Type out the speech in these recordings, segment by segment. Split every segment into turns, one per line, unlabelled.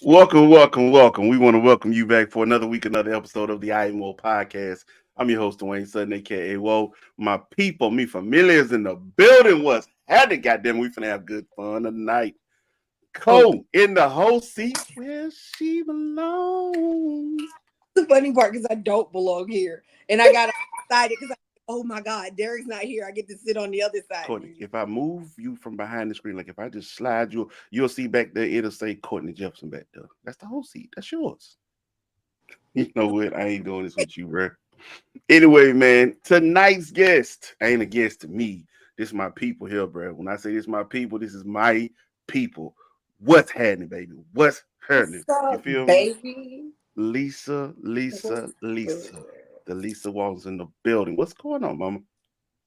Welcome. We want to welcome you back for another week, another episode of the IMO podcast. I'm your host, Dwayne Sutton, aka Whoa. My people, me familiars in the building. What's happening? Goddamn, we finna have good fun tonight. Cole in the whole seat where she belongs.
The funny part because I don't belong here, and I got excited because oh my god, Derek's not here. I get to sit on the other side.
Courtney, if I move you from behind the screen, like if I just slide you, you'll see back there, it'll say Courtney Jefferson back there. That's the whole seat. That's yours. You know what? I ain't doing this with you, bro. Anyway, man, tonight's guest ain't a guest to me. This is my people here, bro. When I say this is my people, this is my people. What's happening, baby? What's happening? You feel me?
Baby?
Lisa. The Lisa Walls in the building. What's going on, mama?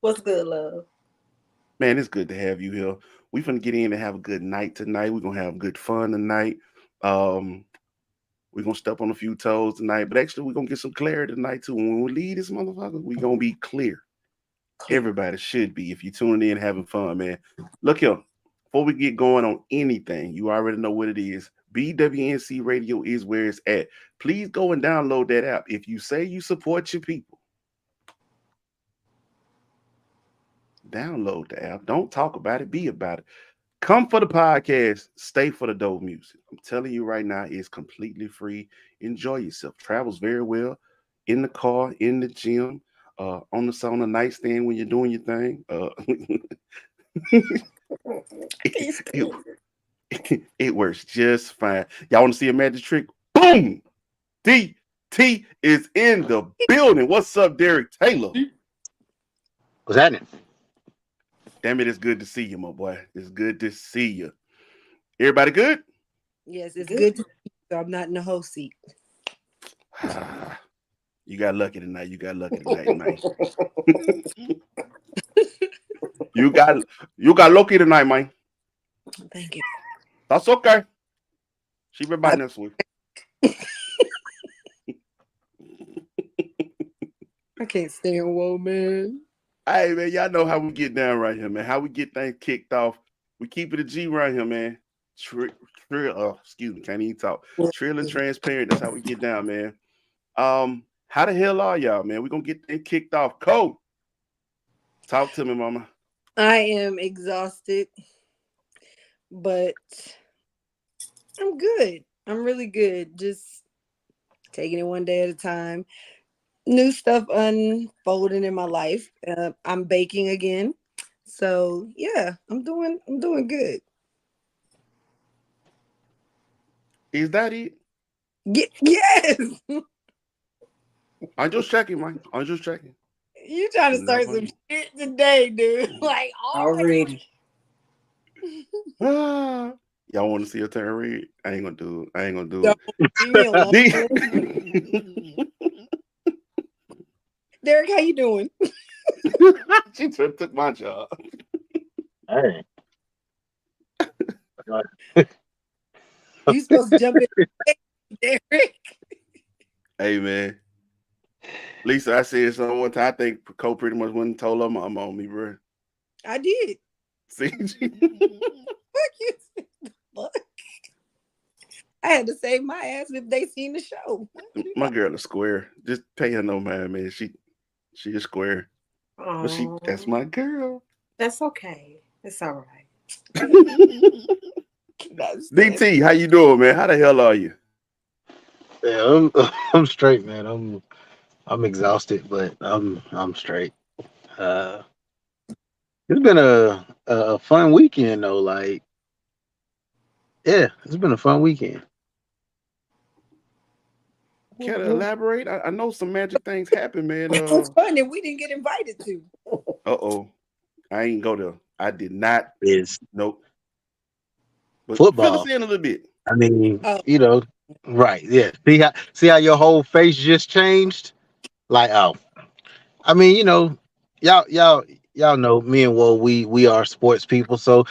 What's good, love?
Man, it's good to have you here. We finna get in and have a good night tonight. We're gonna have good fun tonight. We're gonna step on a few toes tonight, but actually we're gonna get some clarity tonight too. When we leave this motherfucker, we're gonna be clear. Everybody should be if you're tuning in having fun, man. Look here, before we get going on anything, you already know what it is. BWNC Radio is where it's at. Please go and download that app. If you say you support your people, download the app. Don't talk about it, be about it. Come for the podcast, stay for the dope music. I'm telling you right now, it's completely free. Enjoy yourself. Travels very well in the car, in the gym, on the nightstand when you're doing your thing. It works just fine. Y'all want to see a magic trick? Boom! DT is in the building. What's up, Derek Taylor?
What's happening?
Damn it, it's good to see you, my boy. It's good to see you. Everybody good?
Yes, it's good to see you, so I'm not in the whole seat.
You got lucky tonight. Man. You got lucky tonight, man.
Thank you.
That's okay. She be back next week.
I can't stand whoa, man.
Hey, man, y'all know how we get down right here, man. How we get things kicked off. We keep it a G right here, man. Excuse me, can't even talk. Trill and transparent. That's how we get down, man. How the hell are y'all, man? We're gonna get things kicked off. Cole, talk to me, mama.
I am exhausted, but I'm good. I'm really good. Just taking it one day at a time. New stuff unfolding in my life. I'm baking again. So yeah, I'm doing good.
Is that it?
Yes.
I'm just checking, man. I'm just checking.
You trying to start some shit today, dude. Like already.
Y'all want to see a turn red? I ain't gonna do
Don't leave me alone. Derek, how you doing?
She took my job.
Hey.
You supposed to jump in, Derek.
Hey, man. Lisa, I said something one time. I think Cole pretty much went and told her mom on me, bro.
I did.
See?
Fuck you. Fuck. I had to save my ass if they seen the show.
My girl is square. Just pay her no mind, man. She is square. But that's my girl.
That's okay. It's all right.
DT, how you doing, man? How the hell are you?
Yeah, I'm straight, man. I'm exhausted, but I'm straight. It's been a fun weekend though. Like, yeah, it's been a fun weekend.
Can I elaborate? I know some magic things happen, man.
It's fun and we didn't get invited to.
I ain't go there. I did not. Nope. But
Football.
Fill us in a little bit.
I mean, right? Yeah. See how your whole face just changed? Like, I mean, y'all know me and Will. We are sports people, so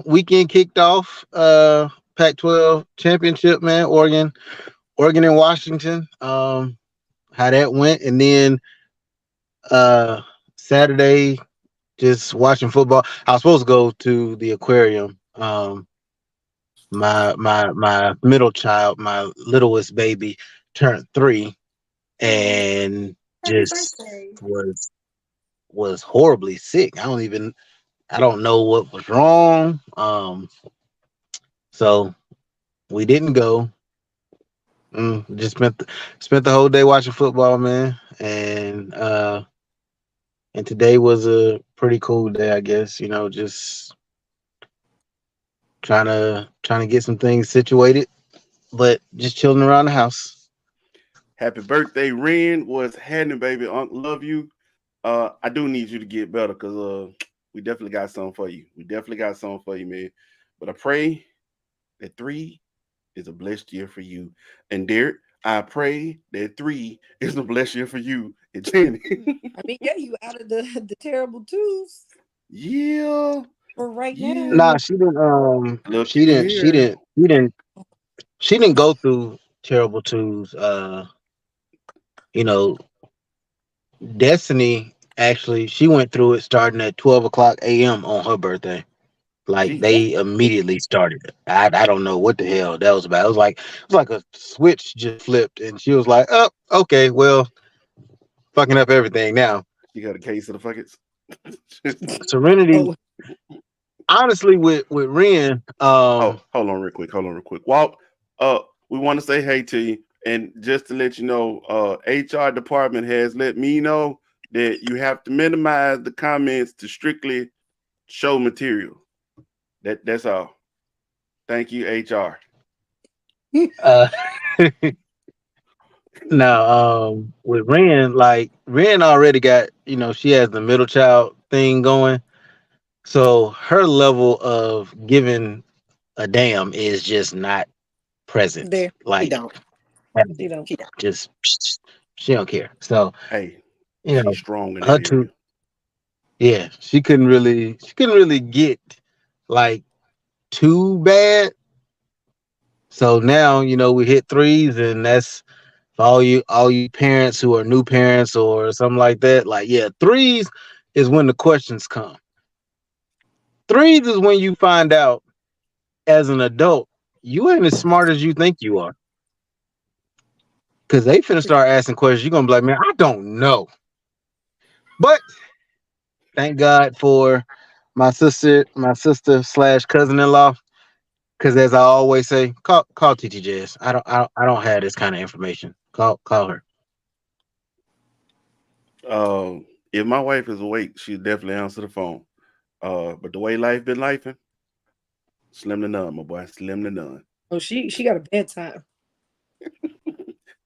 weekend kicked off. Pac-12 championship, man. Oregon and Washington. How that went, and then Saturday, just watching football. I was supposed to go to the aquarium my middle child, my littlest baby, turned 3
Oh,
and
happy
just
birthday.
was horribly sick. I don't know what was wrong. So we didn't go. Just spent the whole day watching football, man. And today was a pretty cool day, I guess. You know, just trying to get some things situated, but just chilling around the house.
Happy birthday, Ren. What's happening, baby? Uncle, love you. I do need you to get better because we definitely got something for you. We definitely got something for you, man. But I pray that 3 is a blessed year for you. And Derek, I pray that 3 is a blessed year for you and Jenny.
I mean, yeah, you out of the the terrible twos
Yeah,
for right now.
yeah.
Nah, she didn't.
Looky here.
She didn't go through terrible twos. You know, Destiny actually she went through it starting at 12 o'clock a.m. on her birthday. Like
Jesus.
they immediately started it. I don't know what the hell that was about. It was like a switch just flipped, and she was like, "Oh, okay, well, fucking up everything now."
You got a case of the fuckets?
Serenity,
Oh,
honestly, with Ren,
Oh, hold on real quick. Hold on real quick. Walt, uh, we want to say hey to you. And just to let you know, HR department has let me know that you have to minimize the comments to strictly show material. That's all. Thank you, HR.
uh, now, with Ren, like Ren already got, she has the middle child thing going, so her level of giving a damn is just not present.
there.
She
Like,
don't.
at
You
all.
know.
She don't.
Just she don't care. So,
Hey,
you know,
she's strong in
her
that
two,
area.
yeah, she couldn't really get like too bad. So now, we hit threes, and that's for all you parents who are new parents or something like that. Like, yeah, threes is when the questions come. Threes is when you find out as an adult you ain't as smart as you think you are. Cause they finna start asking questions. You're gonna be like, man, I don't know. But thank God for my sister slash cousin in law. Cause as I always say, call TT Jazz. I don't have this kind of information. Call her.
If my wife is awake, she'll definitely answer the phone. But the way life been lifing, slim to none, my boy, slim to none.
Oh, she got a bedtime.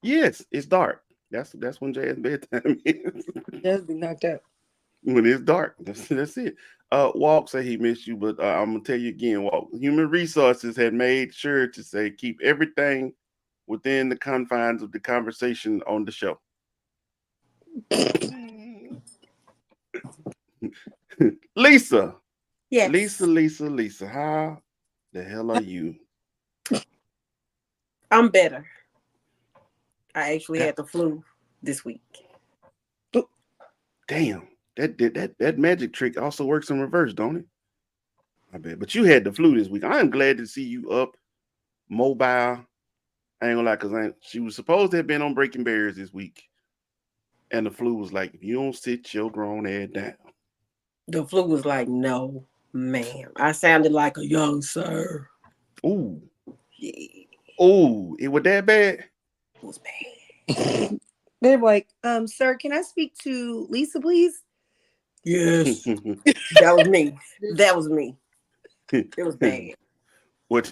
Yes, it's dark. That's when Jazz bedtime is.
Just be knocked out.
When it's dark. That's it. Walk say he missed you, but I'm gonna tell you again, Walk. Human Resources had made sure to say keep everything within the confines of the conversation on the show. Lisa, Lisa,
Yes,
Lisa, Lisa, how the hell are you?
I'm better. I actually
God
had the flu this week.
damn, that magic trick also works in reverse, don't it? I bet. But you had the flu this week. I am glad to see you up, mobile. I ain't gonna lie, cause she was supposed to have been on Breaking Berries this week. And the flu was like, if you don't sit your grown ass down.
The flu was like, no, ma'am. I sounded like a young sir.
Ooh,
Yeah, it
ooh, it was that bad.
was bad.
They're like, sir, can I speak to Lisa, please?
Yes, that was me. That was me. It was bad.
what?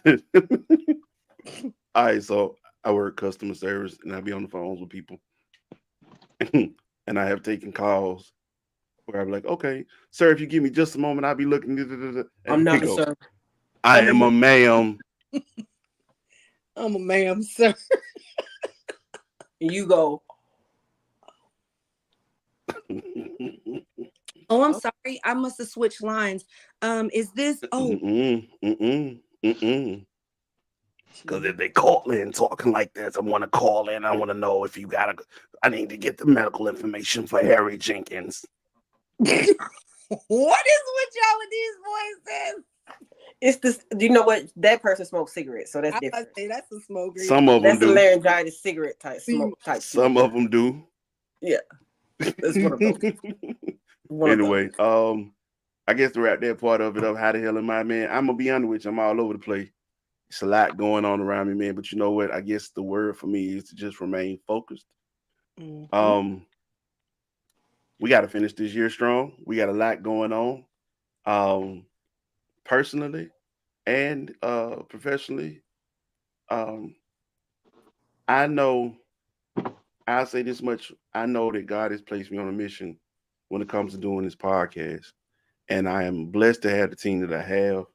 All right, so I work customer service and I be on the phones with people, and I have taken calls where I'm like, okay, sir, if you give me just a moment, I'll be looking. And
I'm
they
not a
go,
sir.
I
I'm a
am a
ma'am.
ma'am.
I'm a ma'am, sir.
And you go,
Oh, I'm
oh,
sorry. I must have switched lines. Is this oh
Mm-mm, mm-mm, mm-mm. Because
she
if they call in talking like this, I want to call in. I want to know if you got to. I need to get the medical information for Harry Jenkins.
what is with y'all with these voices?
It's this. Do you know what? That person smokes cigarettes, so that's
I
different.
say that's a smoker.
Some of them
That's a
do.
laryngitis cigarette type
See,
smoke type
Some
cigarette.
of them do.
Yeah, that's one of those. One of those.
Anyway, I guess to wrap that part of it up, how the hell am I, man? I'm gonna be honest with you, I'm all over the place. It's a lot going on around me, man. But you know what? I guess the word for me is to just remain focused.
mhm.
Um, we got to finish this year strong. We got a lot going on, um, personally and professionally. Um, I know I'll say this much: I know that God has placed me on a mission when it comes to doing this podcast, and I am blessed to have the team that I have.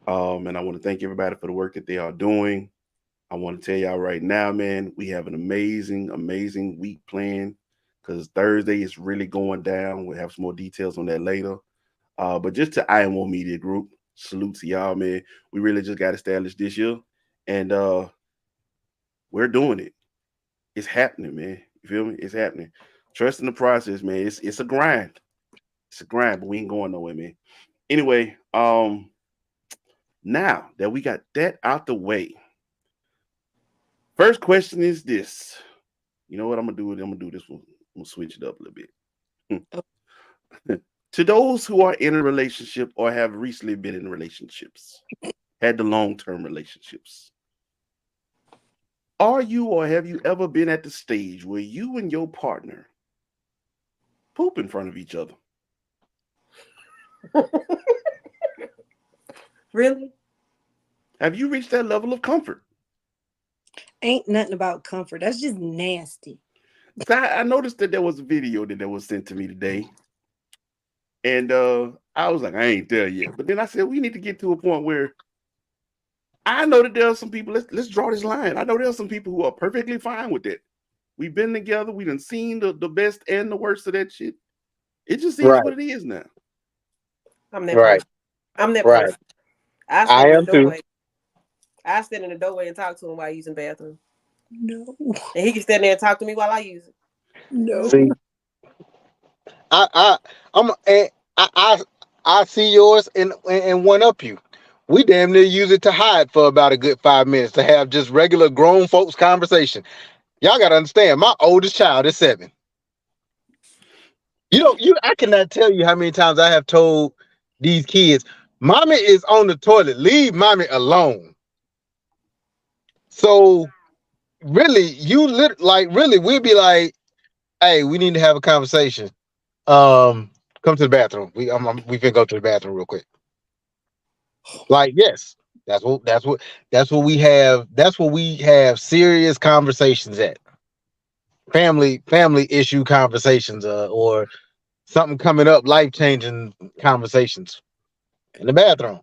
And I want to thank everybody for the work that they are doing. I want to tell y'all right now, man, we have an amazing, amazing week planned because Thursday is really going down. We'll have some more details on that later. But just to IMO Media Group, salute to y'all, man. We really just got established this year, and we're doing it. It's happening, man. You feel me? It's happening. Trust in the process, man. It's a grind. It's a grind, but we ain't going nowhere, man. Anyway, now that we got that out the way, first question is this. You know what I'm gonna do? I'm gonna do this one. I'm gonna switch it up a little
Oh,
bit. To those who are in a relationship or have recently been in relationships, had the long-term relationships, are you or have you ever been at the stage where you and your partner poop in front of each other?
Really?
Have you reached that level of comfort?
ain't nothing about comfort. That's just nasty.
So I noticed that there was a video that was sent to me today, and I was like, I ain't there yet. But then I said we need to get to a point where I know that there are some people. Let's draw this line. I know there are some people who are perfectly fine with that. We've been together. We done seen the best and the worst of that shit. It just is
Right,
what it is now.
I'm that
right,
person. I'm that
right.
person. I
I
stand in the
am too.
doorway. I stand in the doorway and talk to him while he's using the bathroom,
No,
and he can stand there and talk to me while I use it.
no.
See, I, I'm, and I see yours and one up you. We damn near use it to hide for about a good 5 minutes to have just regular grown folks conversation. Y'all gotta understand, my oldest child is 7. I cannot tell you how many times I have told these kids, "Mommy is on the toilet. Leave mommy alone." So really, really, we'd be like, "Hey, we need to have a conversation. Come to the bathroom. We can go to the bathroom real quick." Like, yes, that's what we have. That's what we have serious conversations at. Family issue conversations, or something coming up, life changing conversations in the bathroom.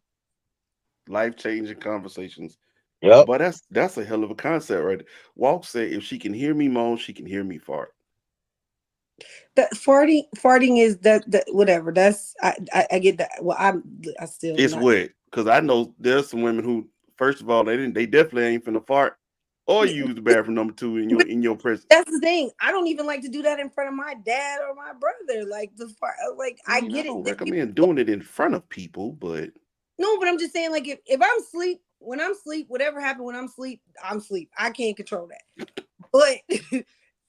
Life changing conversations.
Yep.
But that's a hell of a concept, right? Walk said if she can hear me moan, she can hear me fart.
That farting is that whatever. That's I get that. Well, I still
It's
not.
wet. Because I know there's some women who, first of all, they definitely ain't finna fart or use the bathroom number two in your presence.
That's the thing. I don't even like to do that in front of my dad or my brother. Like the fart. Like
I
I
mean, I
get it.
don't
That people,
recommend doing it in front of people, but
no, but I'm just saying. Like if I'm asleep, when I'm asleep, whatever happened when I'm asleep, I'm asleep. I can't control that. But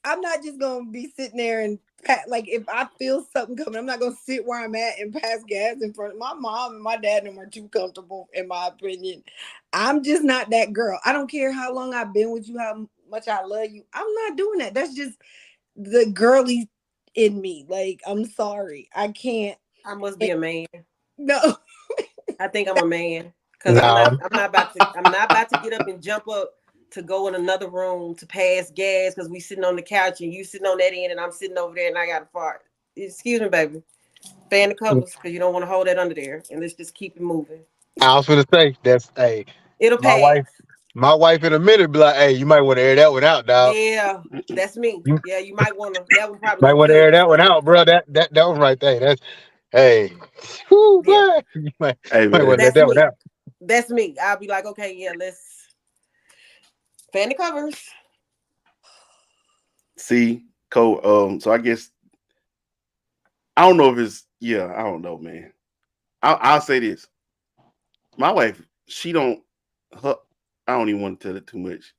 I'm not just gonna be sitting there and like if I feel something coming, I'm not gonna sit where I'm at and pass gas in front of my mom and my dad and them are too comfortable, in my opinion. I'm just not that girl. I don't care how long I've been with you, how much I love you. I'm not doing that. That's just the girly in me. Like, I'm sorry. I can't.
I must be a man.
No.
I think I'm a man because I'm not.
No.
I'm not about to. I'm not about to get up and jump up to go in another room to pass gas because we sitting on the couch and you sitting on that end and I'm sitting over there and I got to fart. Excuse me, baby. Fan the covers because you don't want to hold that under there and let's just keep it moving.
I was gonna say that's hey,
It'll
my wife.
pass.
My wife in a minute be like, "Hey, you might want to air that one out, dog.
Yeah, that's me.
You
Yeah, you might want to. That one probably
might
look
want to
good
air
this
that one
summer.
out, bro. That one right there. That's hey, whew,
Yeah,
boy. You
hey
might want
man,
to let
that's
that one
me.
out."
That's me. I'll be like, okay, yeah, let's fan the covers.
see, Cole. So I guess I don't know if it's yeah. I don't know, man. I'll say this: My wife, she don't. Her, I don't even want to tell it too much,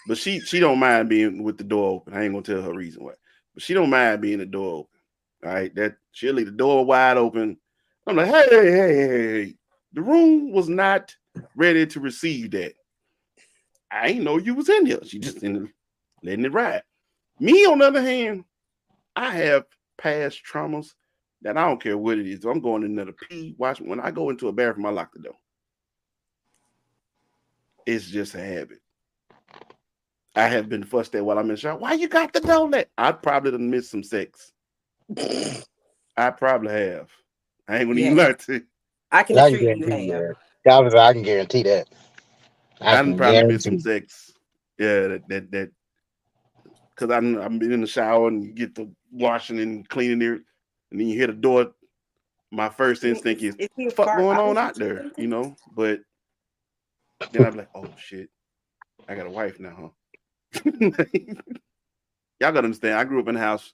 but she don't mind being with the door open. I ain't gonna tell her reason why, but she don't mind being the door open. All right, that she'll leave the door wide open. I'm like, hey. The room was not ready to receive that. I ain't know you was in here. She just in letting it ride. Me, on the other hand, I have past traumas that I don't care what it is. I'm going in there to pee. Watch when I go into a bathroom, I lock the door. It's just a habit. I have been fussed at while I'm in the shower. Why you got the door let? I probably done missed some sex. I probably have. I ain't gonna even
Yes,
lie to you.
I can
I can
assure you,
guarantee
you
you
have.
that. I can guarantee that. I
I done
can
probably missed some
guarantee.
sex. Yeah, that because I'm been in the shower and you get the washing and cleaning there, and then you hear the door. My first instinct is,
Is he a
fuck going on
sparkologist
out
or
there,
something?
you know? But then I'm like, oh shit, I got a wife now, huh? Y'all gotta understand, I grew up in a house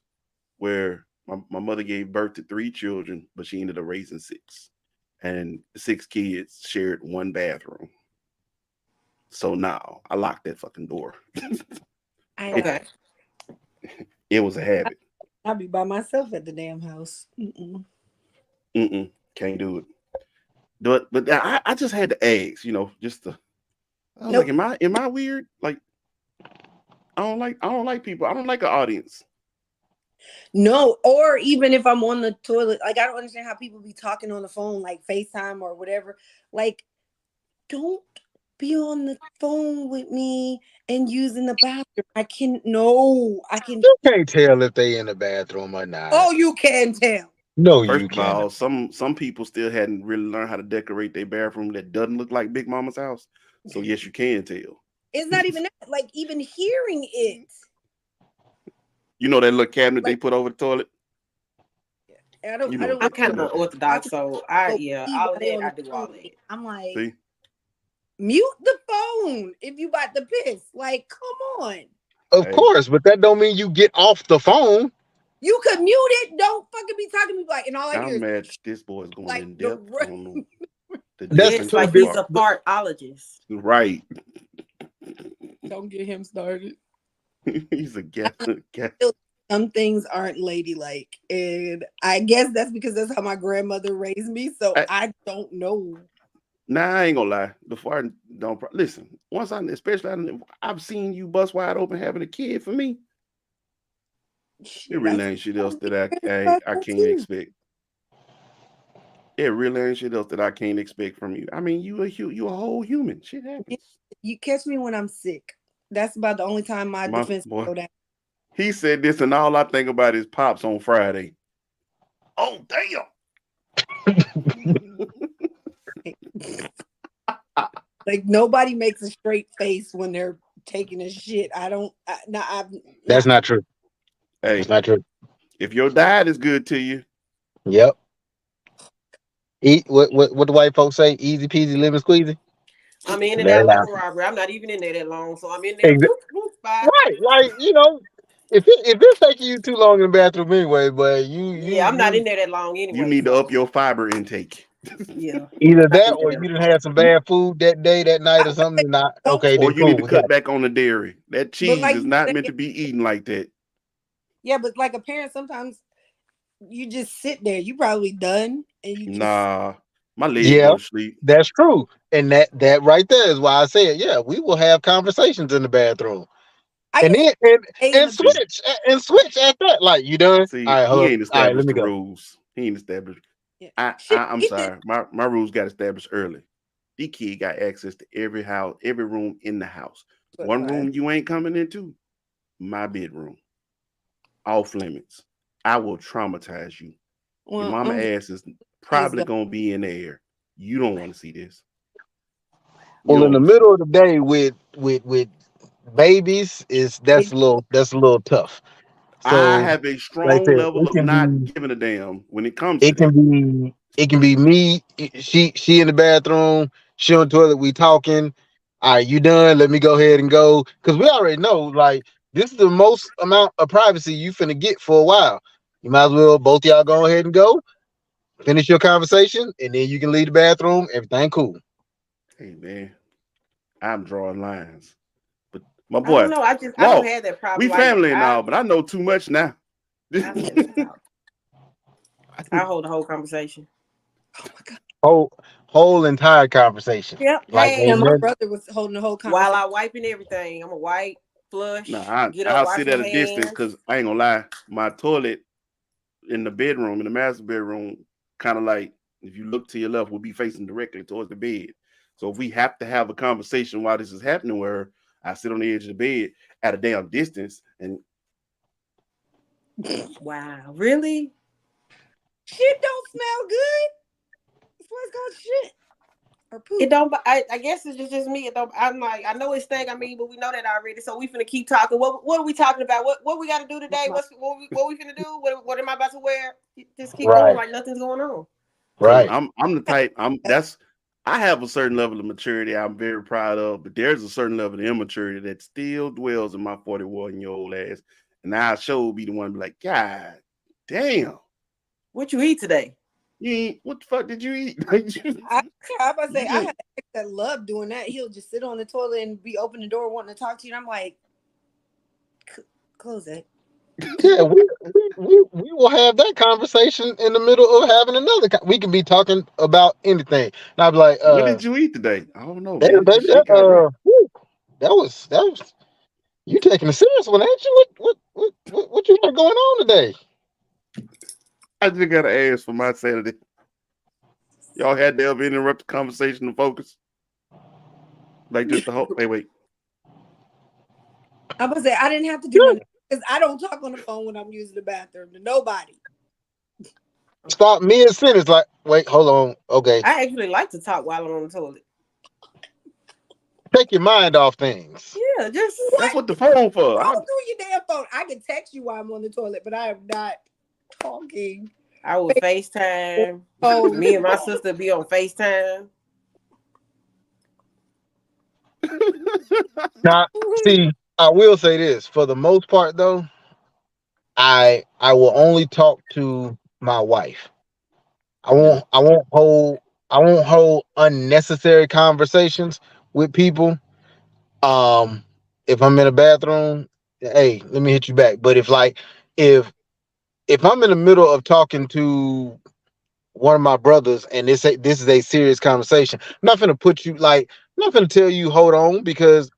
where my mother gave birth to 3 children, but she ended up raising 6. And the 6 kids shared one bathroom. So now I locked that fucking door.
I
it,
Okay.
it was a habit.
I'll be by myself at the damn house. Mm-mm.
Mm-mm, can't do it. But I just had to ask, just to, I was like,
Nope.
am I weird? Like I don't like people. I don't like an audience.
No, or even if I'm on the toilet, like I don't understand how people be talking on the phone, like FaceTime or whatever. Like, don't be on the phone with me and using the bathroom. I can no, I can.
You can't tell if they in the bathroom or not.
Oh, you can tell.
No,
First
you
of
cannot.
all, some people still hadn't really learned how to decorate their bathroom that doesn't look like Big Mama's house. So yes, you can tell.
It's not even that. Like even hearing it,
You know that little cabinet they
like
put over the toilet.
I
You
don't, I
know what
don't
I'm
I'm
know.
talking
kind of
about.
unorthodox,
Talking
so I
about
yeah, all of
anybody
that
on
I
the
do all
phone.
of that.
I'm like,
See,
mute the phone if you about to piss. Like, come on.
Of
hey,
course, but that don't mean you get off the phone.
You could mute it. Don't fucking be talking to me like, and all I hear
I'm
is
mad. This boy's going
like
in
the
depth on the
That's
Yes,
difference
true.
like
in
But,
he's a
fart.
but
fartologist.
Right.
don't get him started.
He's a
I
gas.
feel some things aren't ladylike, and I guess that's because that's how my grandmother raised me. So I don't know.
Nah, I ain't gonna lie. The fart don't listen. Once especially I've seen you bust wide open having a kid. For me, it
Shit, I
really
see
ain't shit
my
else that I
grandfather
can't
too.
expect. It really ain't shit else that I can't expect from you. I mean, you a whole human. Shit
You
happens.
you catch me when I'm sick. That's about the only time my
My
defense
boy,
go down.
he said this, and all I think about is pops on Friday. Oh damn!
Like nobody makes a straight face when they're taking a shit. I don't.
that's
Nah.
not true. That's
Hey,
not true.
if your diet is good to you,
Yep. Eat what the white folks say, easy peasy lemon squeezy.
I'm in and
Let
out
it
like
out.
a robbery. I'm not even in there that long, so I'm in there.
Exa-
Whoop, whoop, bye.
Right. Like, if it's taking you too long in the bathroom anyway, but
Yeah, I'm not in
you
there that long
you
anyway.
need to
So
up your fiber intake,
yeah,
either
not
that
in there
or
that
you didn't
long.
have some bad food that day, that night,
I
or something. Not
don't.
okay,
or
then
you need
cool,
to
we got
cut back on the dairy. That
But
cheese
like
is
you
not meant
said,
to be eaten like that.
yeah. But like a parent, sometimes you just sit there. You probably done, and you just.
Nah, my leg
yeah,
go to sleep.
that's true. And that right there is why I said, yeah, we will have conversations in the bathroom.
I
And
used to
then
stay in
and
the.
See,
switch at that. Like, you done? All
see,
right,
he
hold up.
ain't
All right, let
established
me
the
go.
rules. He ain't established.
Yeah.
I,
Shit,
I I'm
he just.
sorry. My rules got established early. The kid got access to every house, every room in the house.
But
One
fine.
room you ain't coming into, my bedroom. Off limits. I will traumatize you. Your
Well,
mama
I'm
ass is
kids
probably
go.
gonna be in the air. You don't want to see this. You
Well,
don't
in the
want to see
middle
this.
of the day with babies, is
It,
that's a little tough.
I
So,
have a
like I
strong
said,
level of not giving a damn when it comes to that.
it can be me. She in the bathroom, she on the toilet, we talking. All right, you done? Let me go ahead and go. Cause we already know, like, this is the most amount of privacy you finna get for a while. You might as well both y'all go ahead and go, finish your conversation, and then you can leave the bathroom. Everything cool.
Hey man, I'm drawing lines. But my
I don't
boy,
know. I don't
Walt,
have that
we
problem. Like
family and all, but I know too much now.
I let us talk. I
I-
hold the whole conversation.
Oh my god.
Whole entire conversation.
Yep.
Like
Yeah,
ain't
Hey,
my
nothing.
brother was holding the whole
while
conversation.
I wiping everything, I'm a wipe,
no,
flush, get up,
I'll
wash
sit
my
at a distance
hands.
because I ain't gonna lie. My toilet in the bedroom, in the master bedroom, kind of like if you look to your left, will be facing directly towards the bed. So if we have to have a conversation while this is happening, where I sit on the edge of the bed at a damn distance, and
Wow, really?
Shit don't smell good. That's why it's called shit or
It
poop.
don't. I guess it's just me. It don't. I'm like, I know it's thing. I mean, but we know that already. So we finna keep talking. What are we talking about? What we got to do today? What we finna do? What am I about to wear? Just keep going
Right.
like nothing's going on.
because
Right.
I'm the type I have a certain level of maturity I'm very proud of, but there's a certain level of immaturity that still dwells in my 41-year-old ass, and I sure be the one be like, God damn,
What you eat today?
you ain't, what the fuck did you eat?
I about to say
You
I
just
had an ex that loved doing that. He'll just sit on the toilet and be open the door wanting to talk to you. And I'm like, close it.
Yeah, we will have that conversation in the middle of having another. We can be talking about anything. And I'd be like,
what did you eat today? I don't know,
hey,
man. This
baby,
shit got real.
whew, that was you taking a serious one, ain't you? What you got going on today?
I just gotta ask for my sanity. Y'all had to ever interrupt the conversation to focus? Like just the whole wait.
I about to say I didn't have to do nothing because I don't talk on the phone when I'm using the bathroom to nobody.
Stop mid sentence. Like, wait, hold on. Okay,
I actually like to talk while I'm on the toilet.
take your mind off things.
Yeah, just
That's
What?
what the phone for.
Scroll through your damn phone. I can text you while I'm on the toilet, but I am not talking.
I would FaceTime.
Oh,
Me and my sister be on FaceTime.
Now, see, I will say this: for the most part, though, I will only talk to my wife. I
Yeah.
won't I won't hold I won't hold unnecessary conversations with people. Um, if I'm in a bathroom, hey, let me hit you back. But if if I'm in the middle of talking to one of my brothers and this is a serious conversation, I'm not gonna put you like I'm not gonna tell you hold on because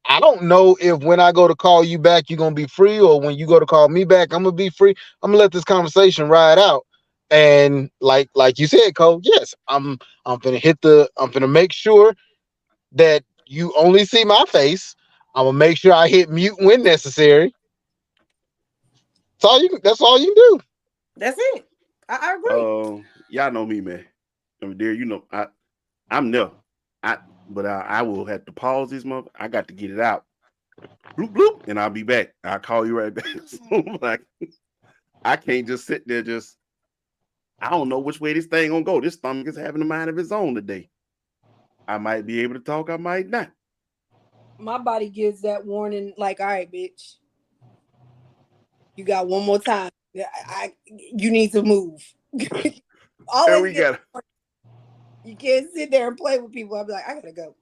I don't know if when I go to call you back you're gonna be free or when you go to call me back I'm gonna be free. I'm gonna let this conversation ride out. And like you said, Cole, yes, I'm gonna make sure that you only see my face. I'm gonna make sure I hit mute when necessary. That's all you do.
That's it. I agree.
Y'all know me, man. I mean, dear, I'm there. I but I will have to pause this month. I got to get it out. Bloop bloop, and I'll be back. I'll call you right back. So like I can't just sit there just I don't know which way this thing gonna go. This stomach is having a mind of its own today. I might be able to talk, I might not.
my body gives that warning. Like, all right, bitch, you got one more time. You need to move.
And
Always
we
get.
got
You can't sit there and play with people. I'll be like, I gotta go.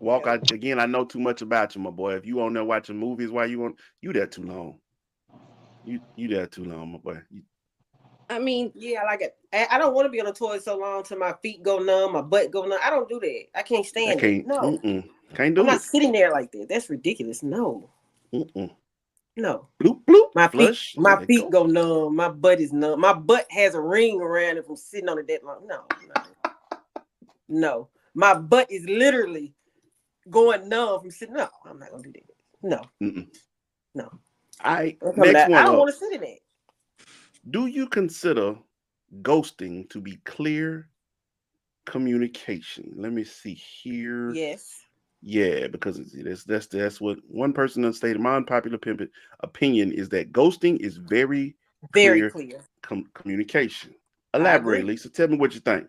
walk
Yep.
out again. I know too much about you, my boy. If you on there watching movies while you there too long. You there too long, my boy.
I mean,
Yeah, I like it. I don't want to be on the toilet so long till my feet go numb, my butt go numb. I don't do that. I can't
I
stand it.
can't
No,
can't
I'm
do
not
it.
sitting there like that. That's ridiculous. No,
Mm-mm.
no.
Bloop bloop
My feet,
flush.
my
Let
feet
go.
go numb. My butt is numb. My butt has a ring around it from sitting on it that long. No, no, no. My butt is literally going numb from sitting. No, I'm not gonna do that. No,
Mm-mm.
no.
I
I'm coming
next
out. I
one
don't
up.
want to sit in it.
Do you consider ghosting to be clear communication? Let me see here.
Yes,
Yeah, because that's what one person has stated. My unpopular opinion is that ghosting is very
very
clear
clear.
communication.
I
Elaborate,
agree.
Lisa. Tell me what you think.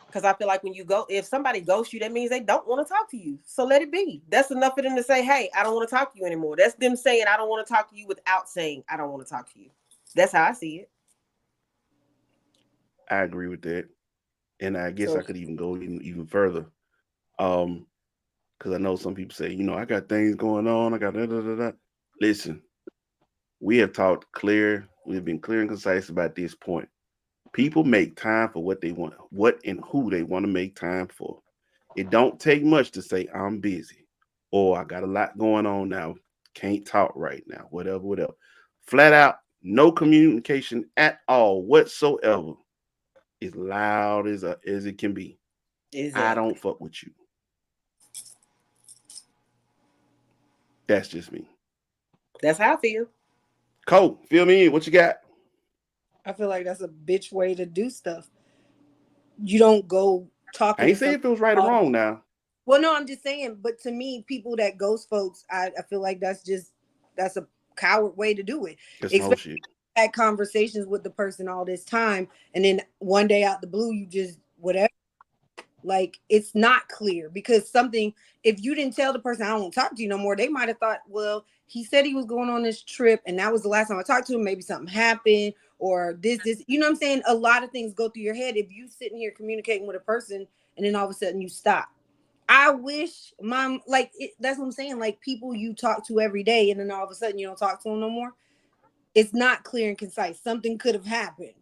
Because I feel like when you go, if somebody ghosts you, that means they don't want to talk to you. So let it be. That's enough for them to say, hey, I don't want to talk to you anymore. That's them saying, I don't want to talk to you without saying, I don't want to talk to you. That's how I see it.
I agree with that, and I guess I
So
could even go even further. Because I know some people say, I got things going on. I got da da da da. Listen, we have talked clear. We've been clear and concise about this point. People make time for what they want, what and who they want to make time for. It don't take much to say I'm busy, or I got a lot going on now, can't talk right now, whatever, whatever. Flat out, no communication at all whatsoever. As loud as it can be. I don't
Exactly.
fuck with you. That's just me.
That's how I feel.
Cole, fill me in. What you got?
I feel like that's a bitch way to do stuff. You don't go
I
talking to
ain't saying
somebody
if it was right or
all the.
wrong now.
Well, no, I'm just saying. But to me, people that ghost folks, I feel like that's a coward way to do it.
That's some whole
Especially
shit.
had conversations with the person all this time, and then one day out the blue, you just whatever. Like it's not clear because something. If you didn't tell the person I don't talk to you no more, they might have thought, well, he said he was going on this trip, and that was the last time I talked to him. Maybe something happened, or this. You know what I'm saying? A lot of things go through your head if you sitting here communicating with a person, and then all of a sudden you stop. I wish mom like that's what I'm saying. Like people you talk to every day, and then all of a sudden you don't talk to them no more. It's not clear and concise. Something could have happened.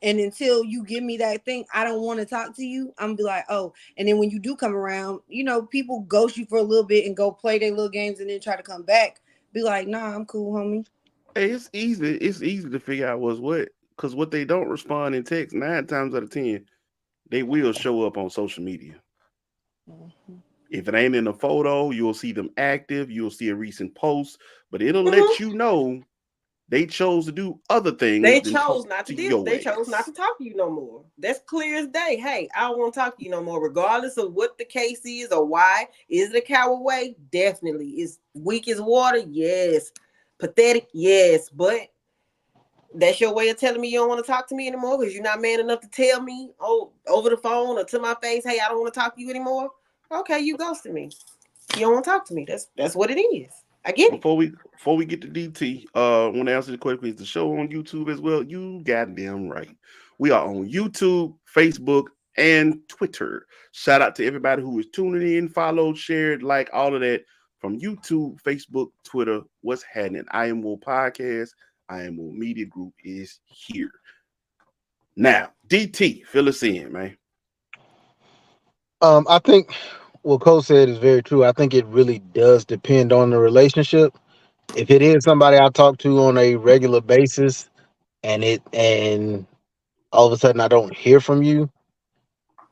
And until you give me that thing, I don't want to talk to you. I'm gonna be like, oh. And then when you do come around, people ghost you for a little bit and go play their little games and then try to come back. Be like, nah, I'm cool, homie.
Hey, it's easy. It's easy to figure out what's what. Because what they don't respond in text, 9 times out of 10, they will show up on social media.
Mhm.
If it ain't in a photo, you'll see them active. You'll see a recent post, but it'll let
Mhm.
you know they chose to do other things
They
than talk
chose not to
to
deal.
your
They chose not
ass.
to talk to you no more. That's clear as day. Hey, I don't want to talk to you no more, regardless of what the case is or why. Is it a coward way? Definitely. Is weak as water? Yes. Pathetic? Yes. But that's your way of telling me you don't want to talk to me anymore because you're not man enough to tell me over the phone or to my face, hey, I don't want to talk to you anymore. Okay, you ghosted me. You don't want to talk to me. That's what it is. I get it.
Before we get to DT, I want to answer the question: is the show on YouTube as well? You goddamn right. We are on YouTube, Facebook, and Twitter. Shout out to everybody who is tuning in, followed, shared, like all of that from YouTube, Facebook, Twitter. What's happening? I Am Wool Podcast. I Am Wool Media Group is here now. DT, fill us in, man.
I think what Cole said is very true. I think it really does depend on the relationship. If it is somebody I talk to on a regular basis, and all of a sudden I don't hear from you,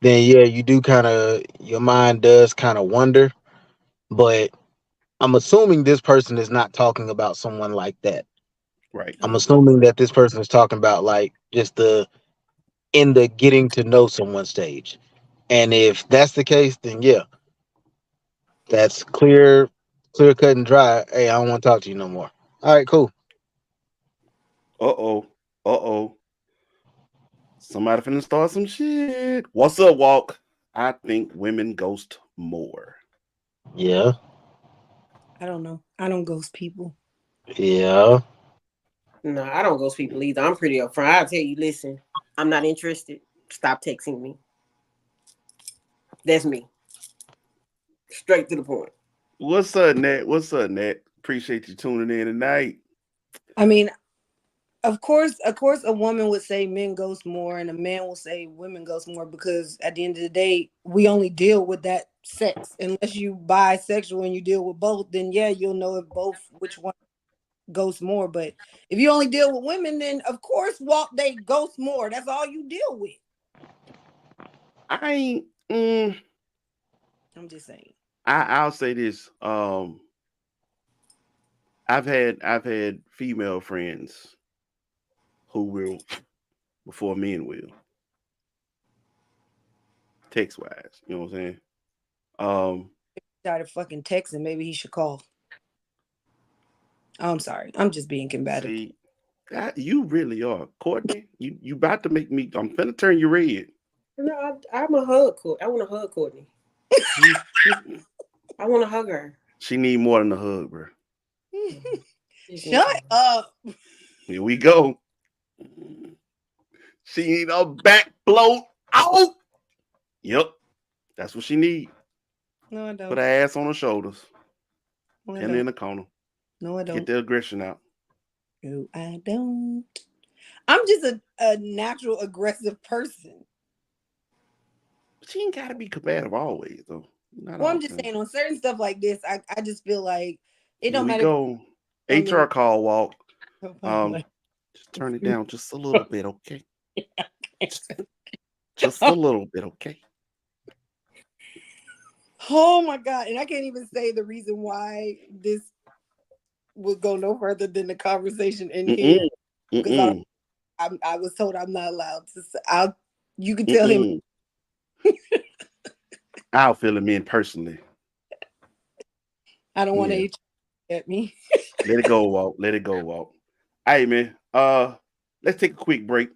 then yeah, you do kind of your mind does kind of wonder. But I'm assuming this person is not talking about someone like that.
Right.
I'm
Mhm.
assuming that this person is talking about like just the in the getting to know someone stage. And if that's the case, then yeah, that's clear cut and dry. Hey, I don't want to talk to you no more. All right, cool.
Uh-oh. Uh-oh. Somebody finna start some shit. What's up, Walk? I think women ghost more.
Yeah,
I don't know. I don't ghost people.
yeah.
No, I don't ghost people either. I'm pretty upfront. I'll tell you, listen, I'm not interested. Stop texting me. That's me. Straight to the point.
What's up, Nat? What's up, Nat? Appreciate you tuning in tonight.
I mean, of course, a woman would say men ghost more, and a man will say women ghost more because at the end of the day, we only deal with that sex. Unless you bisexual and you deal with both, then yeah, you'll know if both which one ghosts more. But if you only deal with women, then of course, Walt they ghost more. That's all you deal with.
I ain't. Mm,
I'm just saying.
I'll say this. I've had female friends who will before men will text wise. You know what I'm saying? Um,
Started fucking texting. Maybe he should call. I'm sorry. I'm just being combative.
see, you really are, Courtney. You about to make me. I'm finna turn you red.
No, I'm a hug. I want to hug Courtney. I want to hug her.
She need more than a hug, bro.
Just need
Shut
some.
up.
Here we go. She need a back blow out. Yep. That's what she need.
No, I
Put
don't.
her ass on her shoulders.
No, I
Pin her in
don't.
the corner.
No, I
Get
don't.
the aggression out.
No, I don't. I'm just a natural aggressive person.
But she ain't gotta be combative always, though. Not
Well,
all
I'm
the
just
time.
saying on certain stuff like this, I just feel like it
Here
don't
we
matter if
go.
you're on
HR
your
call walk.
like,
Just turn it down just a little bit, okay? Just, just a little bit, okay?
oh my god. And I can't even say the reason why this would go no further than the conversation in
Mm-mm.
here because
Mm-mm.
I was told I'm not allowed to say. You can tell him
Mm-mm. I'll fill him in personally.
I don't want
Yeah.
to at me.
Let it go, Walt. Let it go, Walt. Hey man. Let's take a quick break.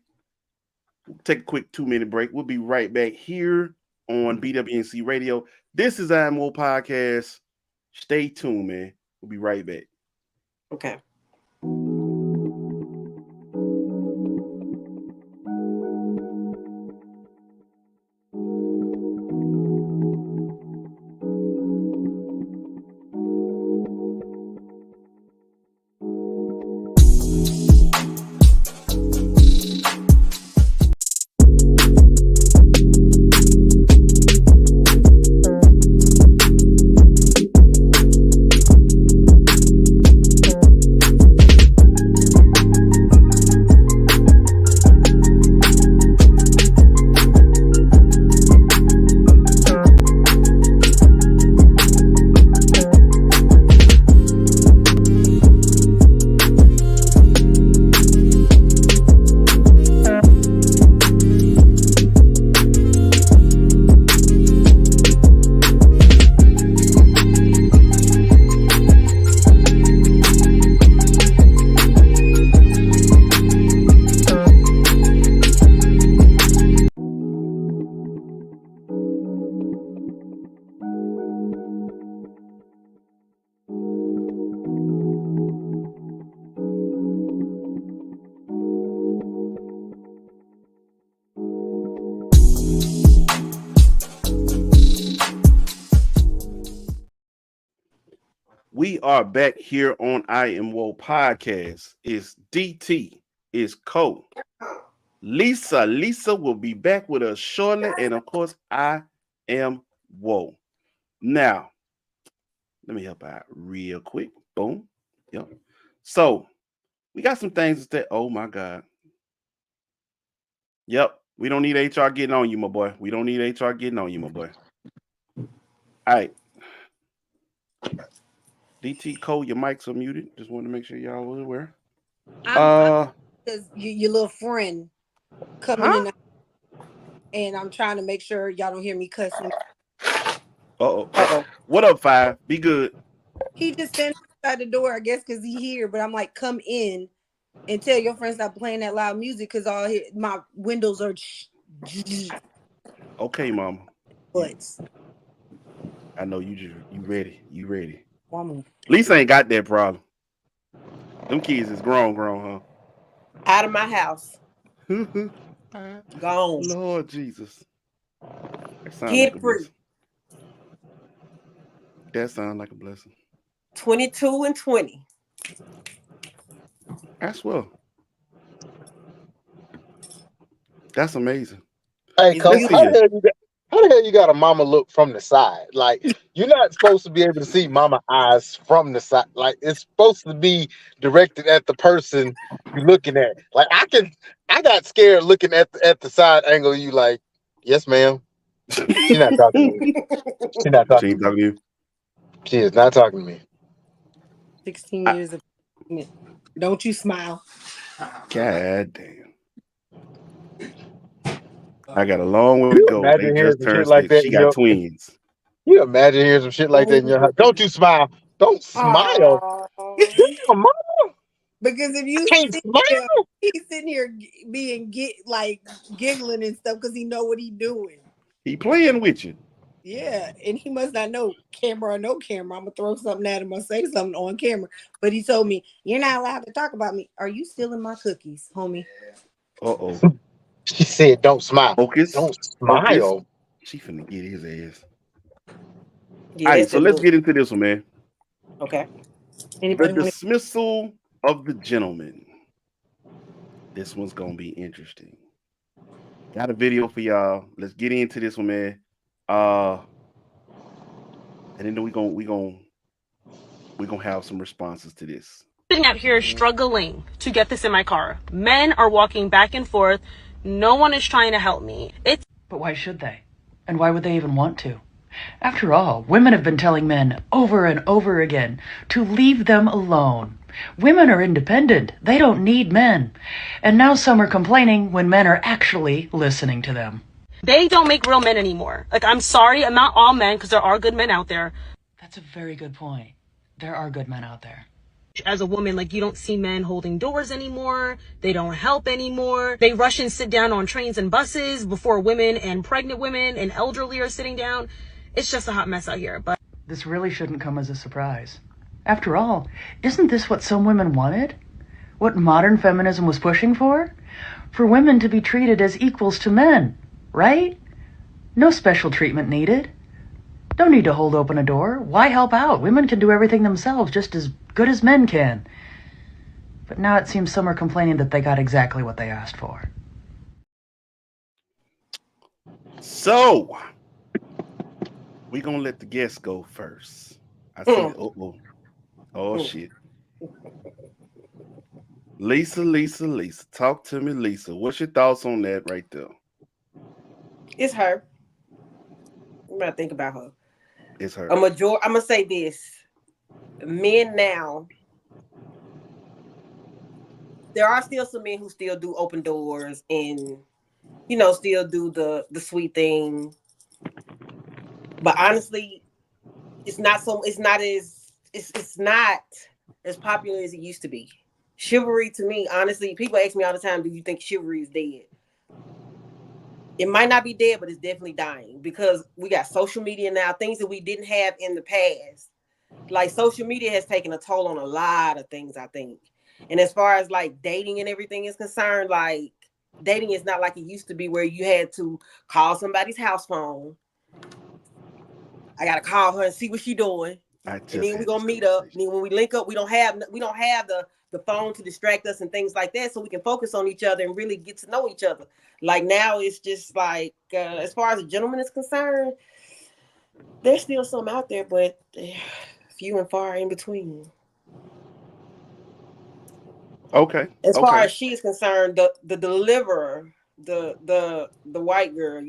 Take a quick 2-minute break. We'll be right back here on BWNC Radio. This is I Am Woe Podcast. Stay tuned, man. We'll be right back.
Okay.
We are back here on I Am Woe Podcast. It's DT. It's Cole. Lisa will be back with us shortly. And of course, I am Woe. Now, let me help out real quick. Boom. Yep. So we got some things that, oh my God. Yep. We don't need HR getting on you, my boy. We don't need HR getting on you, my boy. All right. DT Cole, your mics are muted. Just wanted to make sure y'all was aware.
I'm because your little friend coming
Huh?
in and I'm trying to make sure y'all don't hear me cussing.
Uh-oh. What up, Five? Be good.
He just standing outside the door, I guess, because he here. But I'm like, come in and tell your friends stop playing that loud music because my windows are
Okay, mama.
butts.
I know you ready. You ready.
Woman.
Lisa ain't got that problem. Them kids is grown,
Out of my house.
huh?
Gone.
Lord Jesus. That sound like a
Get free.
blessing. That sound like a blessing.
22 and 20.
As well. That's amazing.
Hey,
It's
Cole,
Let's see
beautiful.
here.
how the hell you got a mama look from the side? Like, you're not supposed to be able to see mama eyes from the side. Like, it's supposed to be directed at the person you're looking at. Like, I got scared looking at the side angle. You like, yes, ma'am. She's not talking to me. She's not
She
talking
ain't
to me.
talking to you.
She is not talking to me.
16 years of don't you smile.
God damn. I got a long way to
You
go. They
imagine hearing
just
some
turned
shit like
six.
that
She
in
got
your
twins.
You imagine hearing some shit like that in your house. Don't you smile. Don't smile.
Aww.
Damn, mama,
Because if
I
you
can't
see
smile.
him, he's sitting here being giggling and stuff because he know what he doing.
He playing with you.
Yeah, and he must not know camera or no camera. I'm gonna throw something at him or say something on camera. But he told me, "You're not allowed to talk about me. Are you stealing my cookies, homie?"
Uh-oh.
She said, don't smile.
Focus.
Don't
Focus.
smile.
She finna get his ass.
Yeah,
All right,
that's
so
just
let's
what.
get into this one, man.
Okay.
The
Anybody want
dismissal of the gentleman. This one's gonna be interesting. Got a video for y'all. Let's get into this one, man. Uh, and then we gonna have some responses to this.
Sitting out here struggling to get this in my car. Men are walking back and forth. No one is trying to help me.
But why should they? And why would they even want to? After all, women have been telling men over and over again to leave them alone. Women are independent. They don't need men. And now some are complaining when men are actually listening to them.
They don't make real men anymore. Like, I'm sorry, I'm not all men because there are good men out there.
That's a very good point. There are good men out there.
As a woman, like, you don't see men holding doors anymore. They don't help anymore. They rush and sit down on trains and buses before women and pregnant women and elderly are sitting down. It's just a hot mess out here. But
This really shouldn't come as a surprise. After all, isn't this what some women wanted? What modern feminism was pushing for? For women to be treated as equals to men, right? No special treatment needed. Don't need to hold open a door. Why help out? Women can do everything themselves just as good as men can. But now it seems some are complaining that they got exactly what they asked for.
So we gonna let the guests go first. I see.
Mm.
Oh
Mm.
shit. Lisa. Talk to me, Lisa. What's your thoughts on that right there?
It's her. I'm gonna think about her.
It's her.
I'm gonna say this. Men now, there are still some men who still do open doors and still do the sweet thing. But honestly, it's not as popular as it used to be. Chivalry to me, honestly, people ask me all the time, do you think chivalry is dead? It might not be dead, but it's definitely dying because we got social media now, things that we didn't have in the past. Like social media has taken a toll on a lot of things, I think. And as far as like dating and everything is concerned, like dating is not like it used to be where you had to call somebody's house phone. I gotta call her and see what she's doing. And then we're gonna meet up. And then when we link up, we don't have the phone to distract us and things like that, so we can focus on each other and really get to know each other. Like now, it's just like as far as a gentleman is concerned, there's still some out there, but few and far in between.
Okay.
As far
Okay.
as she is concerned, the deliverer, the white girl,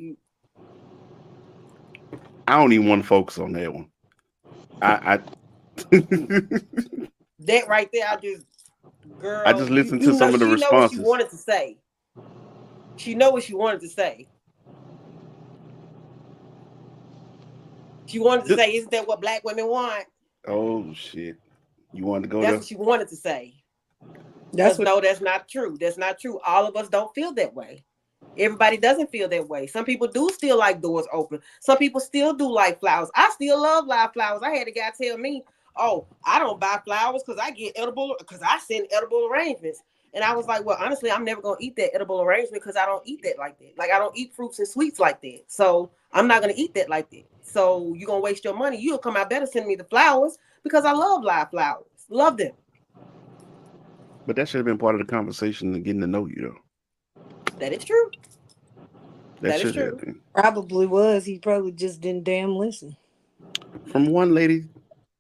I don't even want to focus on that one. I
that right there,
I
girl,
just listened to some of the
she know what she
responses.
wanted to say. She know what she wanted to say. She wanted to say, "Isn't that what black women want?"
Oh shit! You wanted to go
That's
there?
what she wanted to say.
That's what
No, that's not true. That's not true. All of us don't feel that way. Everybody doesn't feel that way. Some people do still like doors open. Some people still do like flowers. I still love live flowers. I had a guy tell me, "Oh, I don't buy flowers because I send edible arrangements." And I was like, "Well, honestly, I'm never gonna eat that edible arrangement because I don't eat that like that. Like I don't eat fruits and sweets like that. So I'm not gonna eat that like that. So you're gonna waste your money. You'll come out better sending me the flowers because I love live flowers. Love them.
But that should have been part of the conversation and getting to know you, though.
That is true.
That
That is
should have
true.
been.
probably was. He probably just didn't damn listen.
From one lady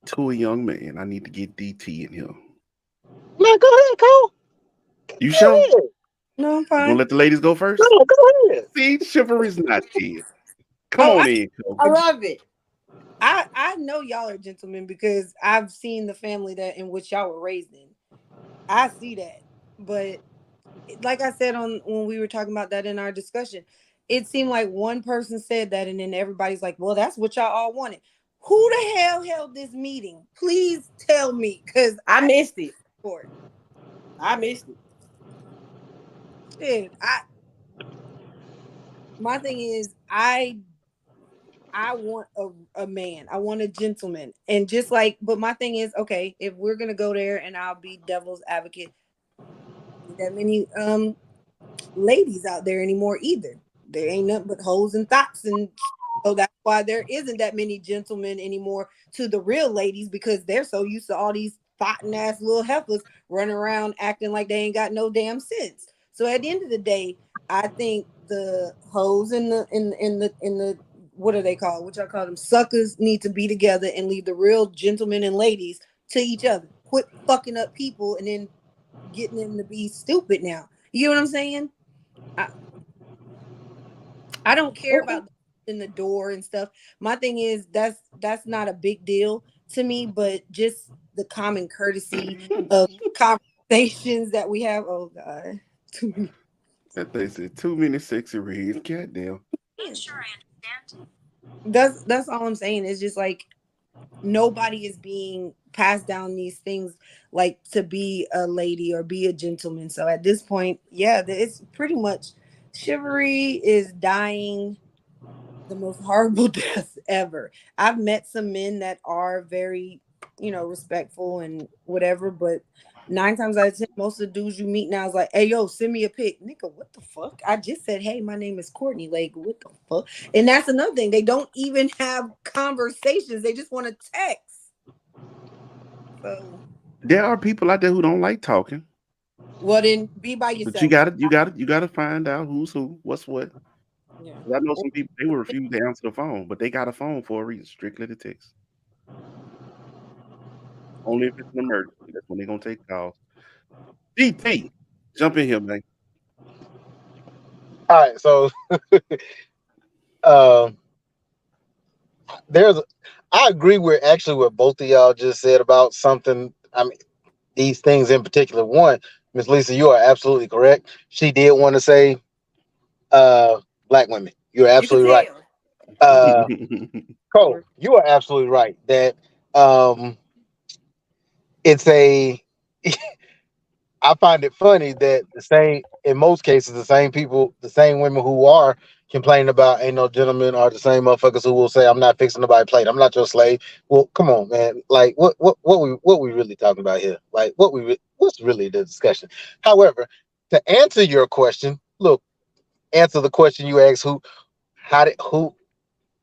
to a young man, I need to get DT in here.
No, go ahead, Cole.
You
Go
sure?
ahead.
No, I'm
You gonna
fine.
let the ladies go first?
No, go ahead.
See, chivalry's not dead. Come
Oh,
on in, Cole.
I love it.
I know y'all are gentlemen because I've seen the family that in which y'all were raised in. I see that. But like I said on when we were talking about that in our discussion, it seemed like one person said that and then everybody's like, well, that's what y'all all wanted. Who the hell held this meeting? Please tell me, because
I
I
missed it.
for it.
I missed it.
Shit, my thing is I want a man. I want a gentleman. And just like, but my thing is, okay, if we're gonna go there and I'll be devil's advocate, ain't that many ladies out there anymore either. There ain't nothing but hoes and thoughts and So that's why there isn't that many gentlemen anymore to the real ladies because they're so used to all these fighting ass little heifers running around acting like they ain't got no damn sense. So at the end of the day, I think the hoes in the what are they called? What y'all call them? Suckers need to be together and leave the real gentlemen and ladies to each other. Quit fucking up people and then getting them to be stupid now. You know what I'm saying? I, I don't care about in the door and stuff. My thing is that's not a big deal to me, but just the common courtesy of conversations that we have. Oh God.
That they said too many sexy reads. Goddamn.
That's all I'm saying. It's just like nobody is being passed down these things like to be a lady or be a gentleman. So at this point, yeah, it's pretty much chivalry is dying the most horrible death ever. I've met some men that are very, respectful and whatever, but 9 times out of 10, most of the dudes you meet now is like, hey, yo, send me a pic. Nigga, what the fuck? I just said, hey, my name is Courtney. Like, what the fuck? And that's another thing. They don't even have conversations. They just want to text. So,
There are people out there who don't like talking,
well, then be by
but you
yourself.
got to you got to you got to find out who's who, what's what.
Yeah.
'Cause I know some people they will refuse to answer the phone, but they got a phone for a reason, strictly to text. Only if it's an emergency. That's when they're gonna take calls. DT, jump in here, man.
All right, so um, there's I agree with actually what both of y'all just said about something. I mean, these things in particular. One, Miss Lisa, you are absolutely correct. She did want to say uh black women. You're
You can
absolutely right.
tell.
Uh Cole, you are absolutely right that um it's a I find it funny that the same, in most cases, the same people, the same women who are complaining about ain't no gentlemen are the same motherfuckers who will say, "I'm not fixing nobody's plate. I'm not your slave." Well, come on, man. Like, what we really talking about here? Like, what's really the discussion? However, to answer your question, look, answer the question you asked: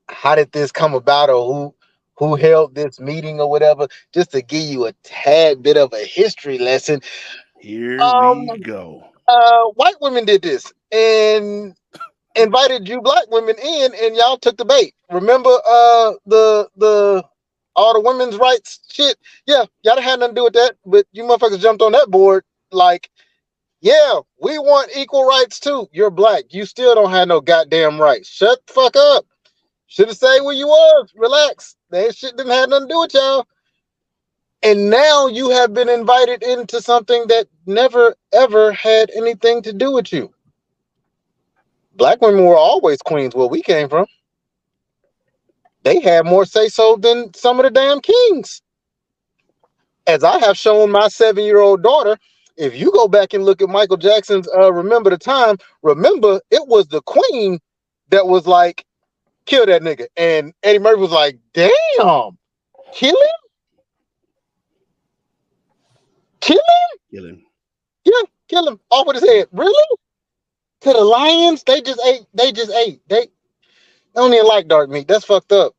how did this come about, or who held this meeting or whatever? Just to give you a tad bit of a history lesson.
Here we
Um,
go.
white women did this and invited you black women in, and y'all took the bait. Remember, the all the women's rights shit. Yeah, y'all didn't have nothing to do with that, but you motherfuckers jumped on that board like, yeah, we want equal rights too. You're black. You still don't have no goddamn rights. Shut the fuck up. Should have stayed where you was. Relax. That shit didn't have nothing to do with y'all. And now you have been invited into something that never ever had anything to do with you. Black women were always queens where we came from. They had more say so than some of the damn kings. As I have shown my 7-year-old daughter, if you go back and look at Michael Jackson's Remember the Time, remember it was the queen that was like, kill that nigga. And Eddie Murphy was like, damn, kill him? Kill him?
Killing.
Yeah, kill him. Off with his head. Really? To the lions? They just ate. They just ate. They don't even like dark meat. That's fucked up.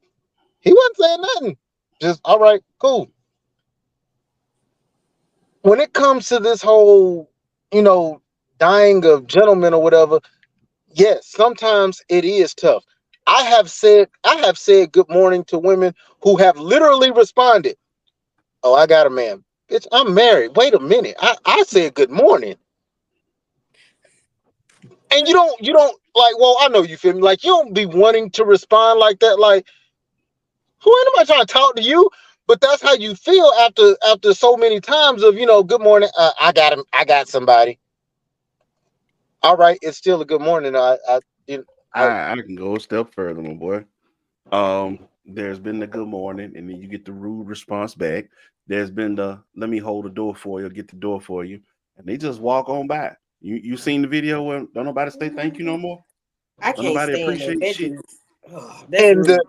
He wasn't saying nothing. Just all right, cool. When it comes to this whole, you know, dying of gentlemen or whatever, yes, sometimes it is tough. I have said good morning to women who have literally responded, "Oh, I got a man. Bitch, I'm married. Wait a minute. I said good morning." And you don't like, well, I know you feel me. Like, you don't be wanting to respond like that. Like, who ain't nobody trying to talk to you? But that's how you feel after so many times of, good morning. I got him. I got somebody. All right, it's still a good morning. I
I can go a step further, my boy. There's been the good morning, and then you get the rude response back. There's been the let me hold the door for you, get the door for you, and they just walk on by. You seen the video where don't nobody say thank you no more?
I
Don't
can't
nobody
stand that.
appreciate
That
shit?
just, oh, that's
and
rude.
the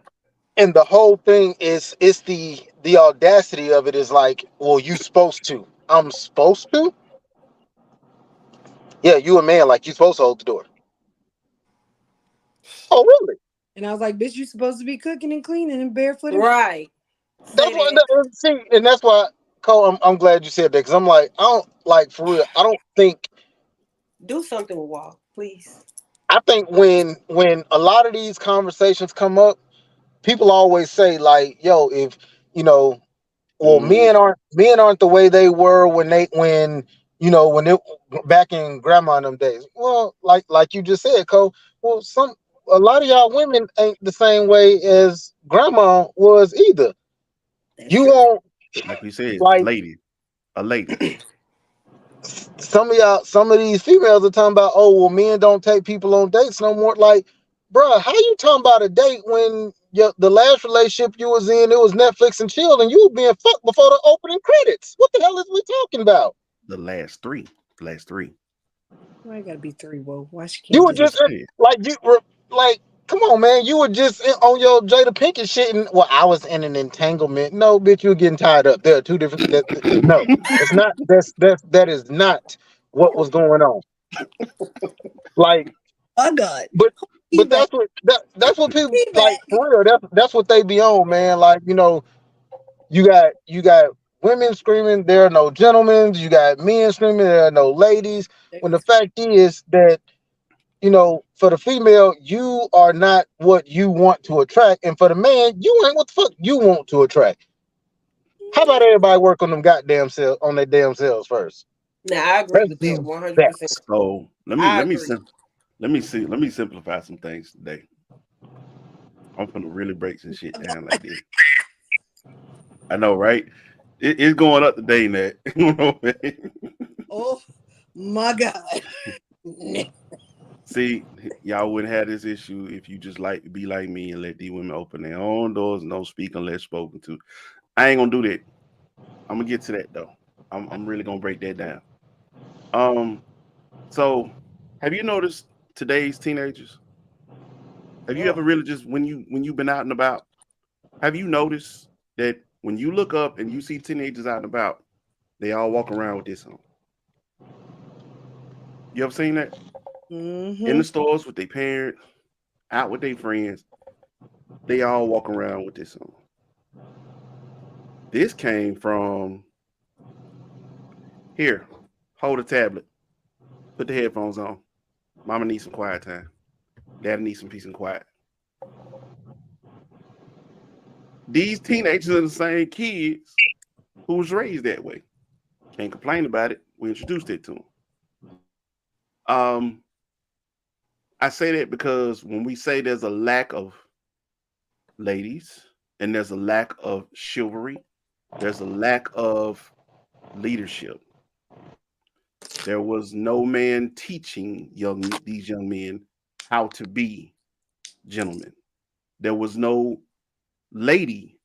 and the whole thing is, it's the audacity of it is like, well, you supposed to. I'm supposed to. Yeah, you a man, like you supposed to hold the door. Oh, really?
And I was like, bitch, you supposed to be cooking and cleaning and barefoot and
Right. Say
That's why.
that.
See, and that's why, Cole. I'm glad you said that because I'm like, I don't like for real. I don't think.
Do something with Wall, please.
I think when a lot of these conversations come up, people always say like, "Yo, if you know, well,
Mm,
men aren't the way they were when when it back in grandma and them days." Well, like you just said, Cole. Well, a lot of y'all women ain't the same way as grandma was either.
That's
You
true.
won't
like we said,
like
lady, a lady.
some of these females are talking about, oh, well, men don't take people on dates no more. Like, bruh, how you talking about a date when the last relationship you was in, it was Netflix and chill, and you were being fucked before the opening credits? What the hell is we talking about?
The last three. Last three.
why I gotta be three? Whoa, why she
You
can't
were
just
I'm
just
saying.
like you were like, come on, man, you were just on your Jada Pinkett shit, and well, I was in an entanglement. No, bitch, you're getting tied up. There are two different. No, it's not. That is not what was going on. Like.
oh god.
But
Be back.
that's what people
Be
like
back.
for real. That's what they be on, man. Like, you got women screaming there are no gentlemen. You got men screaming there are no ladies.
There
When the
goes
fact is that for the female, you are not what you want to attract, and for the man, you ain't what the fuck you want to attract. How about everybody work on them goddamn self on their damn selves first?
Now I agree
Let's
with that
do
100%.
that.
So
I agree.
let me simplify some things today. I'm gonna really break some shit
oh god.
down like this. I know, right? It's going up today, Nat. You know what I mean?
Oh my god.
See, y'all wouldn't have this issue if you just like be like me and let these women open their own doors and don't speak unless spoken to. I ain't gonna do that. I'm gonna get to that though. I'm really gonna break that down. Um, so have you noticed today's teenagers? Have you ever
Mm.
really just when you've been out and about, have you noticed that when you look up and you see teenagers out and about, they all walk around with this on? You ever seen that? In
Mm-hmm.
the stores with their parents, out with their friends, they all walk around with this on. This came from here. Hold a tablet. Put the headphones on. Mama needs some quiet time. Daddy needs some peace and quiet. These teenagers are the same kids who was raised that way. Can't complain about it. We introduced it to them. Um, I say that because when we say there's a lack of ladies and there's a lack of chivalry, there's a lack of leadership. There was no man teaching these young men how to be gentlemen. There was no lady,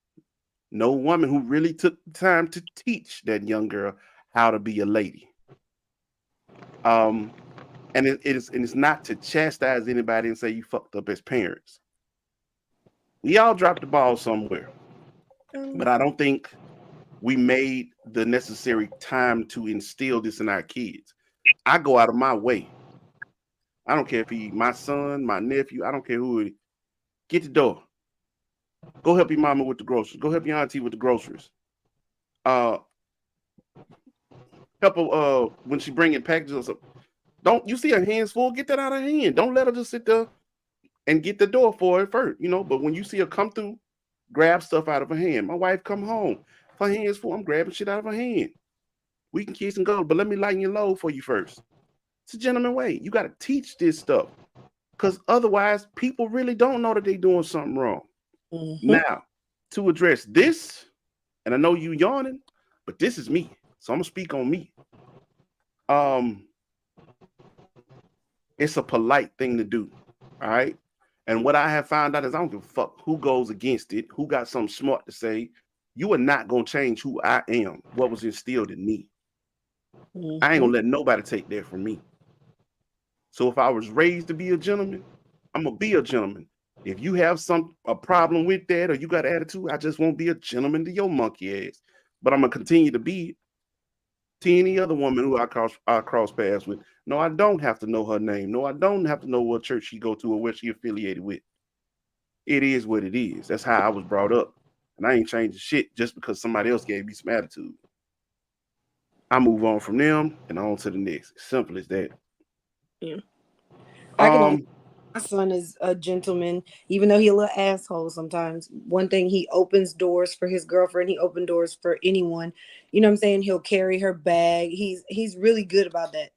no woman who really took the time to teach that young girl how to be a lady. Um, and it's not to chastise anybody and say you fucked up as parents. We all dropped the ball somewhere, but I don't think we made the necessary time to instill this in our kids. I go out of my way. I don't care if he my son, my nephew, I don't care who it is. Get the door. Go help your mama with the groceries. Go help your auntie with the groceries. Uh help her when she bring in packages or something. Don't you see her hands full? Get that out of her hand. Don't let her just sit there and get the door for it first, But when you see her come through, grab stuff out of her hand. My wife come home. If her hands full, I'm grabbing shit out of her hand. We can kiss and go, but let me lighten your load for you first. It's a gentleman way. You got to teach this stuff because otherwise, people really don't know that they're doing something wrong.
Mm-hmm.
Now, to address this, and I know you yawning, but this is me, so I'm gonna speak on me. Um, it's a polite thing to do, all right. And what I have found out is I don't give a fuck who goes against it, who got something smart to say. You are not gonna change who I am, what was instilled in me. I ain't
Mm-hmm.
gonna let nobody take that from me. So if I was raised to be a gentleman, I'm gonna be a gentleman. If you have a problem with that or you got attitude, I just won't be a gentleman to your monkey ass. But I'm gonna continue to be to any other woman who I cross paths with. No, I don't have to know her name. No, I don't have to know what church she go to or where she affiliated with. It is what it is. That's how I was brought up. And I ain't changing shit just because somebody else gave me some attitude. I move on from them and on to the next. Simple as that.
Yeah. I can only.
Um,
My son is a gentleman, even though he a little asshole sometimes. One thing, he opens doors for his girlfriend. He opens doors for anyone. You know what I'm saying? He'll carry her bag. He's really good about that.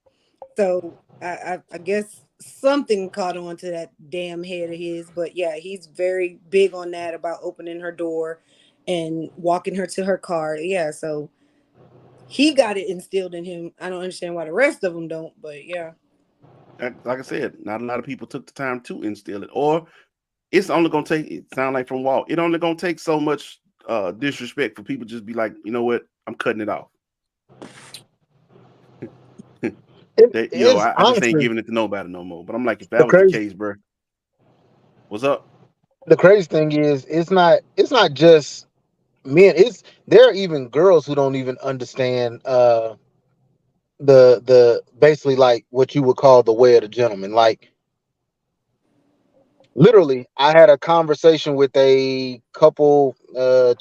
So I guess something caught on to that damn head of his. But yeah, he's very big on that about opening her door and walking her to her car. Yeah, so he got it instilled in him. I don't understand why the rest of them don't, but yeah.
like I said, not a lot of people took the time to instill it, or it's only gonna take. It sound like from Walt. It only gonna take so much disrespect for people just be like, you know what, I'm cutting it off.
It
That
is
I just ain't
honestly
giving it to nobody no more. But I'm like, if
the
that was the
crazy.
case, bro, what's up?
The crazy thing is, it's not just men. It's there are even girls who don't even understand the basically like what you would call the way of the gentleman. Like literally, I had a conversation with a couple,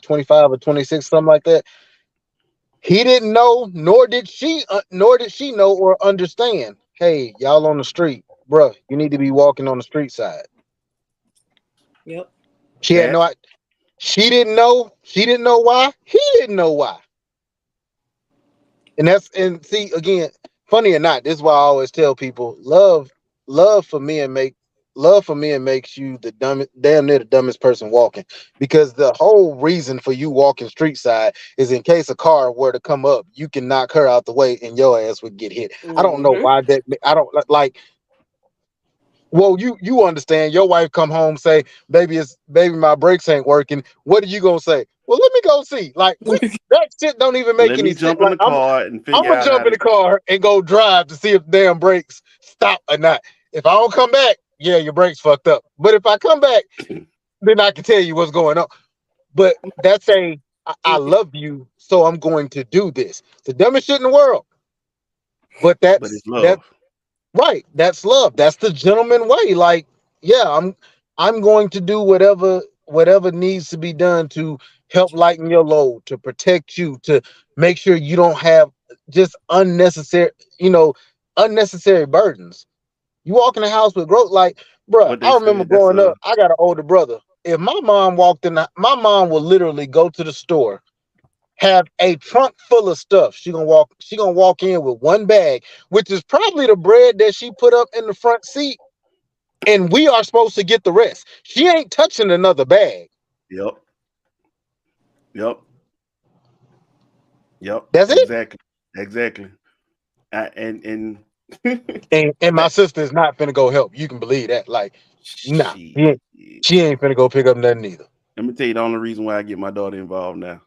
25 or 26, something like that. He didn't know, nor did she know or understand. Hey, y'all on the street, bruh, you need to be walking on the street side.
Yep.
She had
That,
no. She didn't know. She didn't know why. He didn't know why. And see again, funny or not, this is why I always tell people, love for men make love for men makes you the dumbest, damn near the dumbest person walking, because the whole reason for you walking street side is in case a car were to come up, you can knock her out the way and your ass would get hit. I don't know
Mm-hmm.
why that. I don't like. Well, you understand. Your wife come home say, baby, my brakes ain't working. What are you gonna say? Well, let me go see. Like what? That shit don't even make
let me
any sense.
jump in
Like
the car and
I'm
figure
gonna
out how
jump in
to.
the car and go drive to see if damn brakes stop or not. If I don't come back, yeah, your brakes fucked up. But if I come back, then I can tell you what's going on. But that's I love you, so I'm going to do this. It's the dumbest shit in the world. But
But it's
that's
love.
right. That's love. That's the gentleman way. Like, yeah, I'm going to do whatever needs to be done to help lighten your load, to protect you, to make sure you don't have just you know, unnecessary burdens. You walk in the house with growth, like, bruh,
What they
I remember
said. That's
growing
a
up, I got an older brother. If my mom walked in, my mom will literally go to the store, have a trunk full of stuff. She gonna walk in with one bag, which is probably the bread that she put up in the front seat, and we are supposed to get the rest. She ain't touching another bag.
yep, yep, yep.
That's it.
Exactly, exactly. And
And my
that
sister is not finna go help. You can believe that. Like, nah,
shit.
she ain't finna go pick up nothing either.
Let me tell you the only reason why I get my daughter involved now.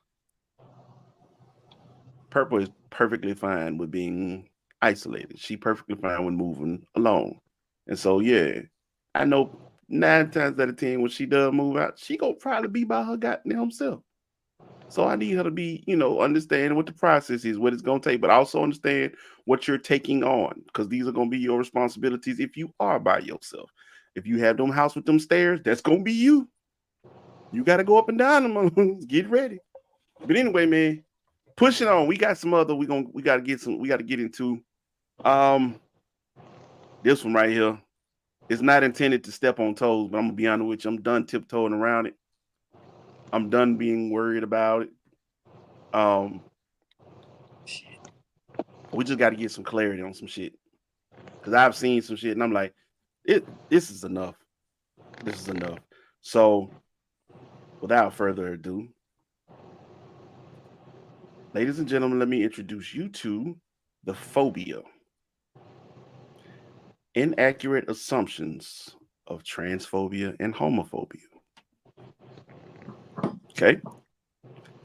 Purple is perfectly fine with being isolated. She perfectly fine with moving alone. And so yeah, I know 9 times out of 10 when she does move out, she gonna probably be by her goddamn self. So I need her to be, understand what the process is, what it's gonna take, but also understand what you're taking on, because these are gonna be your responsibilities if you are by yourself. If you have them house with them stairs, that's gonna be you. You gotta go up and down them. Get ready. But anyway, man, pushing on. We got some other. We gotta get some. We gotta get into. Um, this one right here. It's not intended to step on toes, but I'm gonna be honest with you. I'm done tiptoeing around it. I'm done being worried about it. Um, we just got to get some clarity on some shit, because I've seen some shit and I'm like, it. This is enough. This is enough. So, without further ado, ladies and gentlemen, let me introduce you to the phobia: inaccurate assumptions of transphobia and homophobia. Okay.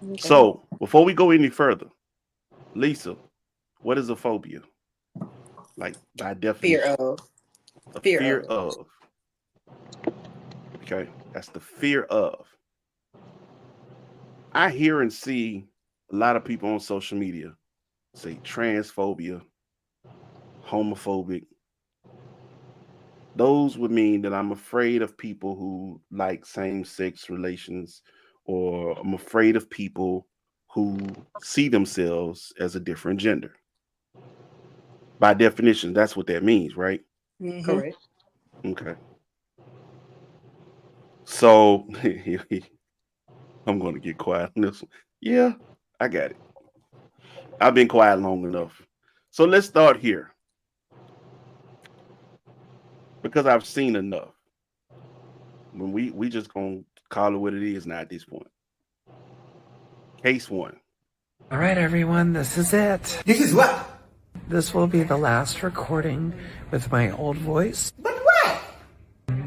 Okay.
So, before we go any further, Lisa, what is a phobia? Like by
Fear
definition,
of.
the
Fear
fear
of.
of. Okay, that's the fear of. I hear and see a lot of people on social media say transphobia, homophobic, those would mean that I'm afraid of people who like same-sex relations, or I'm afraid of people who see themselves as a different gender. By definition, that's what that means, right?
Mhm.
Correct.
Okay. So I'm going to get quiet on this one. Yeah, I got it. I've been quiet long enough. So let's start here, because I've seen enough. When we just gonna call it what it is now at this point. Case one.
All right, everyone, this is it.
This is what?
This will be the last recording with my old voice
But why?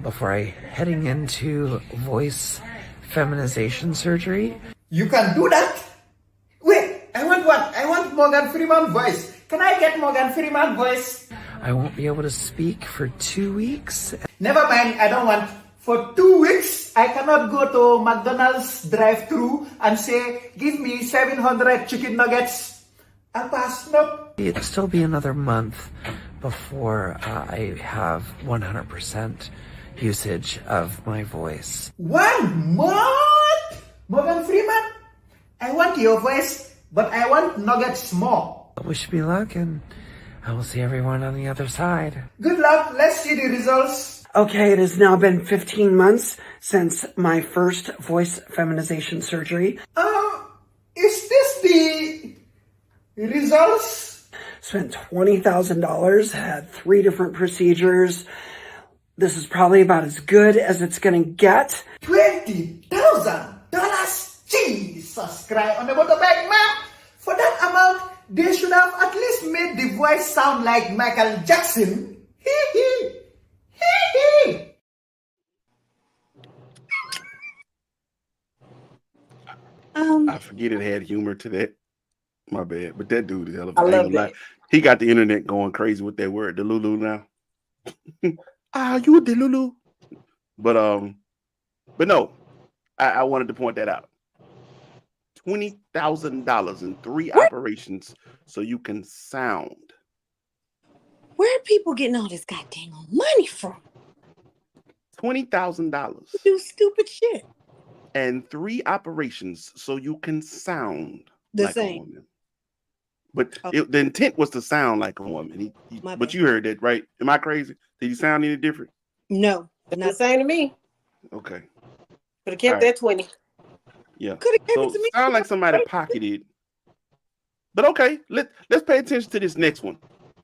before I heading into voice feminization surgery.
You can do that? Wait, I want what? I want Morgan Freeman voice. Can I get Morgan Freeman voice?
I won't be able to speak for 2 weeks.
Never mind, I don't want. For 2 weeks, I cannot go to McDonald's drive-thru and say, give me 700 chicken nuggets. I'll pass, no.
It'll still be another month before I have 100% usage of my voice.
1 month? Morgan Freeman, I want your voice, but I want nuggets more.
Wish me luck, and I will see everyone on the other side.
Good luck, let's see the results.
Okay, it has now been 15 months since my first voice feminization surgery.
Is this the results?
Spent $20,000, had 3 different procedures. This is probably about as good as it's gonna get.
$20,000? Jesus Christ, on the motorbike, man. For that amount, they should have at least made the voice sound like Michael Jackson. Hee hee. Hee hee.
I forget it had humor to that. My bad. But that dude is hell of a
I
ain't
love
gonna lie.
that.
He got the internet going crazy with that word, the Lulu now. You the Lulu. But no, I wanted to point that out. $20,000 in 3 operations so you can sound.
Where are people getting all this goddamn money from?
$20,000
Do stupid shit.
and 3 operations so you can sound
The
like a
same.
woman. But
Oh.
the intent was to sound like a woman.
My
But
bad.
you heard that, right? Am I crazy? Did he sound any different?
No,
It's
not
the same to me.
Okay.
Could have kept
All right.
that 20.
Yeah.
could have given
So
it to me.
sound like somebody pocketed. But okay, let's pay attention to this next one.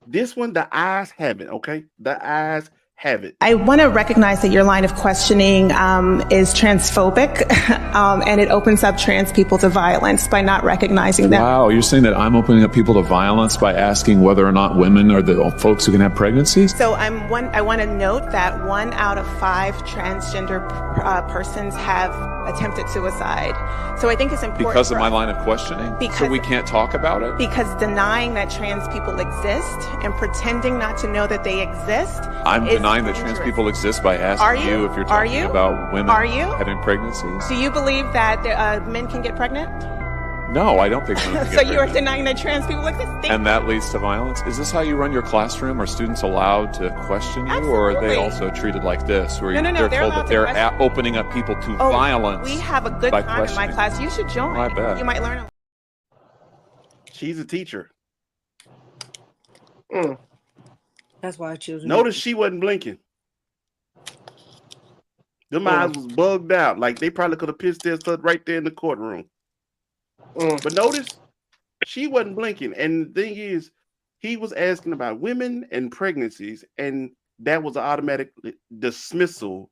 This one, the eyes have it, okay? The eyes have it.
I want to recognize that your line of questioning is transphobic, and it opens up trans people to violence by not recognizing them.
Wow, you're saying that I'm opening up people to violence by asking whether or not women are the folks who can have pregnancies?
So I want to note that 1 out of 5 transgender persons have attempted suicide. So I think it's important
Because of
for
my
us-
line of questioning? So
Because-
we can't talk about it?
because denying that trans people exist and pretending not to know that they exist.
I'm
is
denying that trans
dangerous.
people exist by asking
Are you?
if you're
Are
talking
you?
about women
Are you?
having pregnancies.
Do you believe that men can get pregnant?
No, I don't think women can
So
get
you are
pregnant.
denying that trans people exist?
And that leads to violence? Is this how you run your classroom? Are students allowed to question you? Or are they
Absolutely.
also treated like this? Where
No, no, no,
they're
they're
told
allowed
that
to
they're
question.
opening up people to
Oh,
violence?
we have a good
by
time in my
questioning.
class. You should join.
I bet.
You might learn a
She's a teacher.
That's why children.
Notice she wasn't blinking. Them eyes was bugged out. Like they probably could have pissed their stuff right there in the courtroom. But notice she wasn't blinking. And the thing is, he was asking about women and pregnancies, and that was an automatic dismissal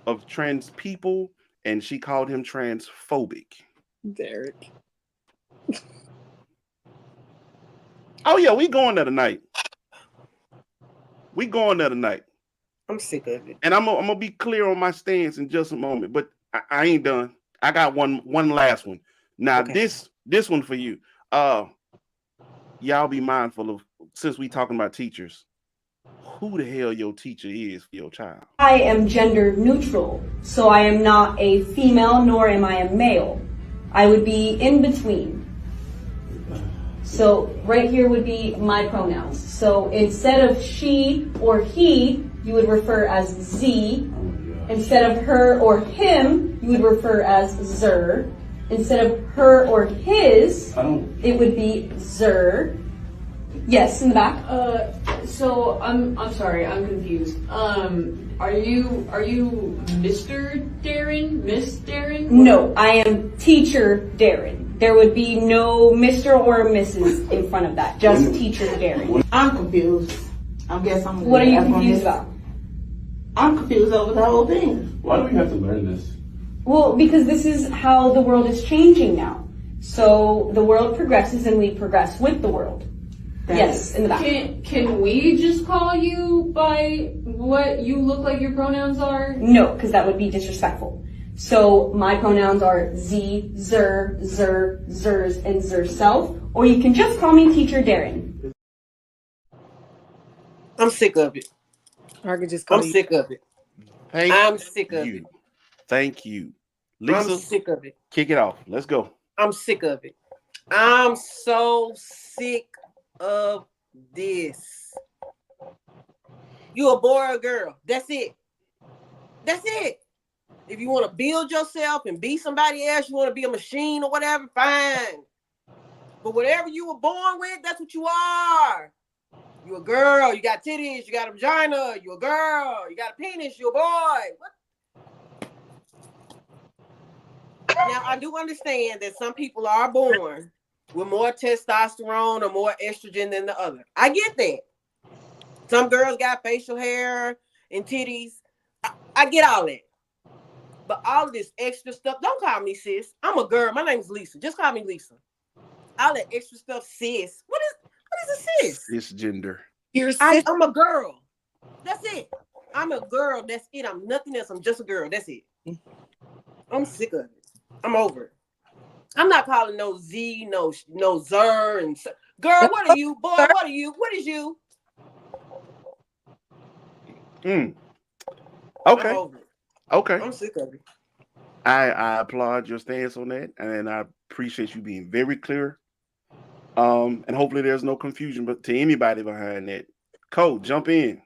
of trans people, and she called him transphobic.
Derek.
Oh yeah, we going there tonight. We going there tonight.
I'm sick of it.
And I'm gonna be clear on my stance in just a moment, but I ain't done. I got one last one. Now
Okay.
this one for you. Y'all be mindful of, since we talking about teachers, who the hell your teacher is for your child.
I am gender neutral, so I am not a female nor am I a male. I would be in between. So right here would be my pronouns. So instead of she or he, you would refer as Z. Instead of her or him, you would refer as zer. Instead of her or his, it would be zer. Yes, in the back.
So I'm sorry, I'm confused. Are you Mr. Darren? Miss Darren?
No, I am teacher Darren. There would be no Mr. or Mrs. in front of that. Just teacher Darren.
I'm confused. I guess I'm.
What are you confused about?
I'm confused over the whole thing.
Why do we have to learn this?
Well, because this is how the world is changing now. So the world progresses and we progress with the world. Yes, in the back.
Can we just call you by what you look like your pronouns are?
No, because that would be disrespectful. So my pronouns are Z, Zer, Zer, Zers, and Zerself. Or you can just call me teacher Darren.
I'm sick of it.
I could just call
I'm sick of it. I'm sick of it.
Thank you. Lisa,
I'm sick of it.
Kick it off. Let's go.
I'm sick of it. I'm so sick of this. You a boy or a girl. That's it. That's it. If you want to build yourself and be somebody else, you want to be a machine or whatever, fine. But whatever you were born with, that's what you are. You a girl, you got titties, you got a vagina, you a girl, you got a penis, you a boy. What? Now, I do understand that some people are born with more testosterone or more estrogen than the other. I get that. Some girls got facial hair and titties. I get all that. But all of this extra stuff, don't call me sis. I'm a girl. My name's Lisa. Just call me Lisa. All that extra stuff, sis. What is a sis?
Cisgender.
I'm a girl. That's it. I'm a girl. That's it. I'm nothing else. I'm just a girl. That's it. I'm sick of it. I'm over it. I'm not calling no Z, no Zer, and girl. What are you, boy? What are you? What is you?
Okay.
I'm over it.
Okay.
I'm sick of it.
I applaud your stance on that, and I appreciate you being very clear. And hopefully there's no confusion, but to anybody behind that. Cole, jump in.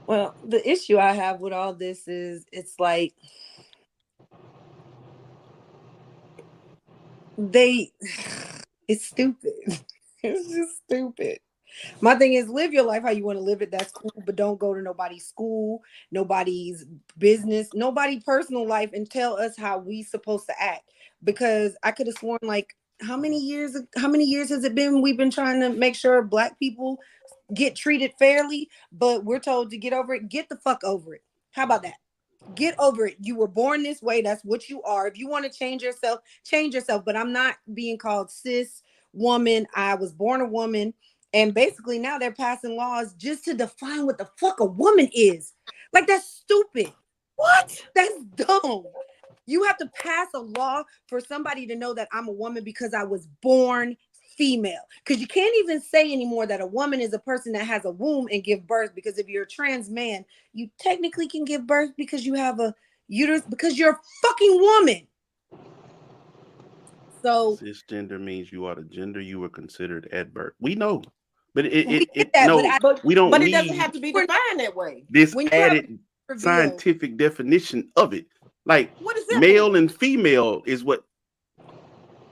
Well, the issue I have with all this is it's like it's stupid. It's just stupid. My thing is live your life how you want to live it. That's cool, but don't go to nobody's school, nobody's business, nobody's personal life and tell us how we supposed to act. Because I could have sworn like how many years has it been we've been trying to make sure Black people get treated fairly, but we're told to get over it. Get the fuck over it. How about that? Get over it. You were born this way. That's what you are. If you want to change yourself, change yourself. But I'm not being called cis woman. I was born a woman. And basically now they're passing laws just to define what the fuck a woman is. Like, that's stupid. What? That's dumb. You have to pass a law for somebody to know that I'm a woman because I was born female. Because you can't even say anymore that a woman is a person that has a womb and give birth. Because if you're a trans man, you technically can give birth because you have a uterus because you're a fucking woman. So
Cisgender means you are the gender you were considered at birth. We know. But
But it doesn't have to be defined that way.
This added scientific definition of it. Like
what is that
male and female is what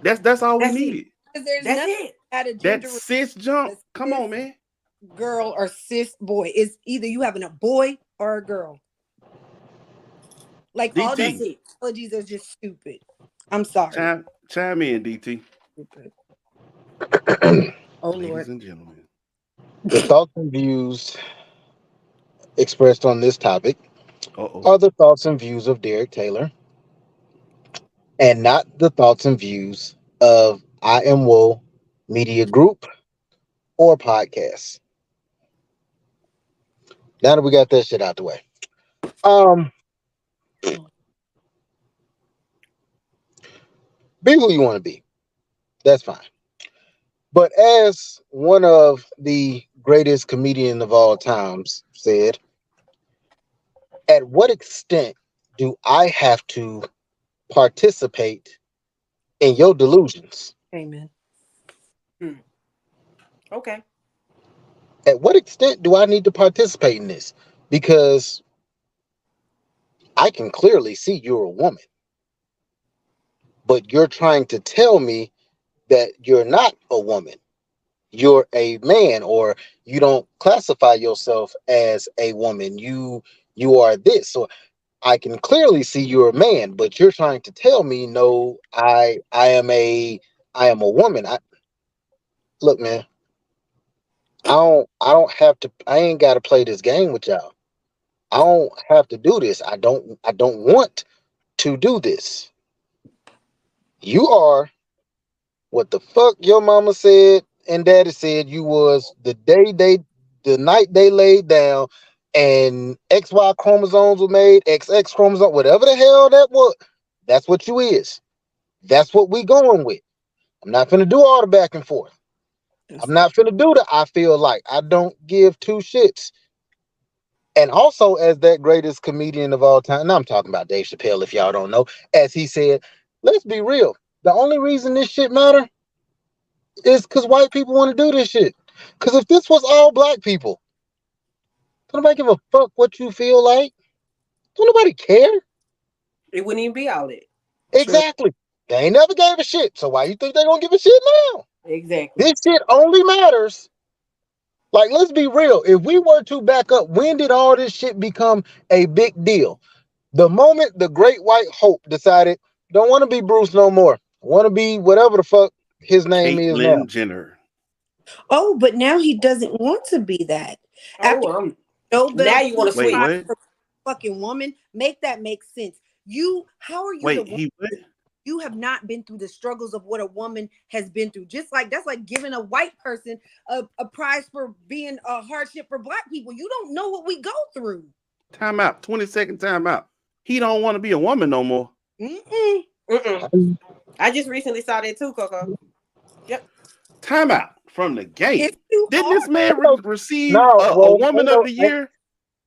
that's all we needed.
There's nothing at a gender
that cis jump. Come on, man.
Girl or cis boy. It's either you having a boy or a girl. Like all these technologies are just stupid. I'm sorry.
Chime in, DT.
Oh,
Ladies
Lord.
and gentlemen. The thoughts and views expressed on this topic are the thoughts and views of Derek Taylor and not the thoughts and views of I Am Woe Media Group or podcast. Now that we got that shit out the way. Be who you want to be. That's fine. But as one of the greatest comedians of all times said, at what extent do I have to participate in your delusions?
Amen.
Okay.
At what extent do I need to participate in this? because I can clearly see you're a woman, but you're trying to tell me that you're not a woman. You're a man, or you don't classify yourself as a woman. You are this. So I can clearly see you're a man, but you're trying to tell me no, I am a woman. Look, man, I ain't gotta play this game with y'all. I don't have to do this. I don't want to do this. You are what the fuck your mama said and daddy said you was the night they laid down and XY chromosomes were made, XX chromosome, whatever the hell that was. That's what you is. That's what we going with. I'm not finna do all the back and forth. I'm not finna do the I feel like. I don't give two shits. And also, as that greatest comedian of all time, and I'm talking about Dave Chappelle, if y'all don't know, as he said, let's be real. The only reason this shit matter is because white people want to do this shit. Because if this was all black people, don't nobody give a fuck what you feel like. Don't nobody care.
It wouldn't even be all that.
Exactly. They ain't never gave a shit. So why you think they gonna give a shit now?
Exactly.
This shit only matters. Like, let's be real. If we were to back up, when did all this shit become a big deal? The moment the great white hope decided, don't want to be Bruce no more. Want to be whatever the fuck his name is now.
Caitlyn Jenner.
Oh, but now he doesn't want to be that. After Nobel
now you want to switch.
What?
fucking woman, make that make sense. How are you
Wait,
the woman?
he what?
You have not been through the struggles of what a woman has been through. Just like that's like giving a white person a prize for being a hardship for black people. You don't know what we go through.
Time out. 20-second time out. He don't want to be a woman no more.
I just recently saw that too, Coco. Yep.
Time out from the game. Didn't this man receive
No,
a
well,
woman of the year?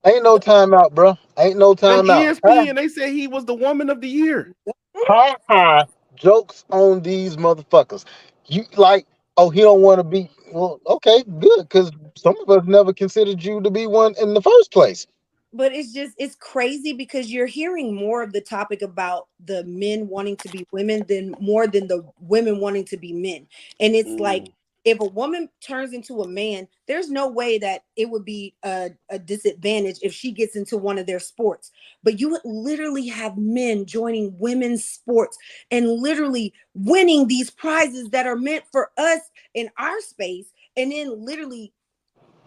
Ain't no timeout, bro. Ain't no
On
timeout.
ESPN, they said he was the woman of the year.
Ha ha. Jokes on these motherfuckers. You like, oh, he don't want to be. Well, okay, good, because some of us never considered you to be one in the first place.
But it's crazy because you're hearing more of the topic about the men wanting to be women than the women wanting to be men. And it's like, if a woman turns into a man, there's no way that it would be a disadvantage if she gets into one of their sports. But you would literally have men joining women's sports and literally winning these prizes that are meant for us in our space. And then literally,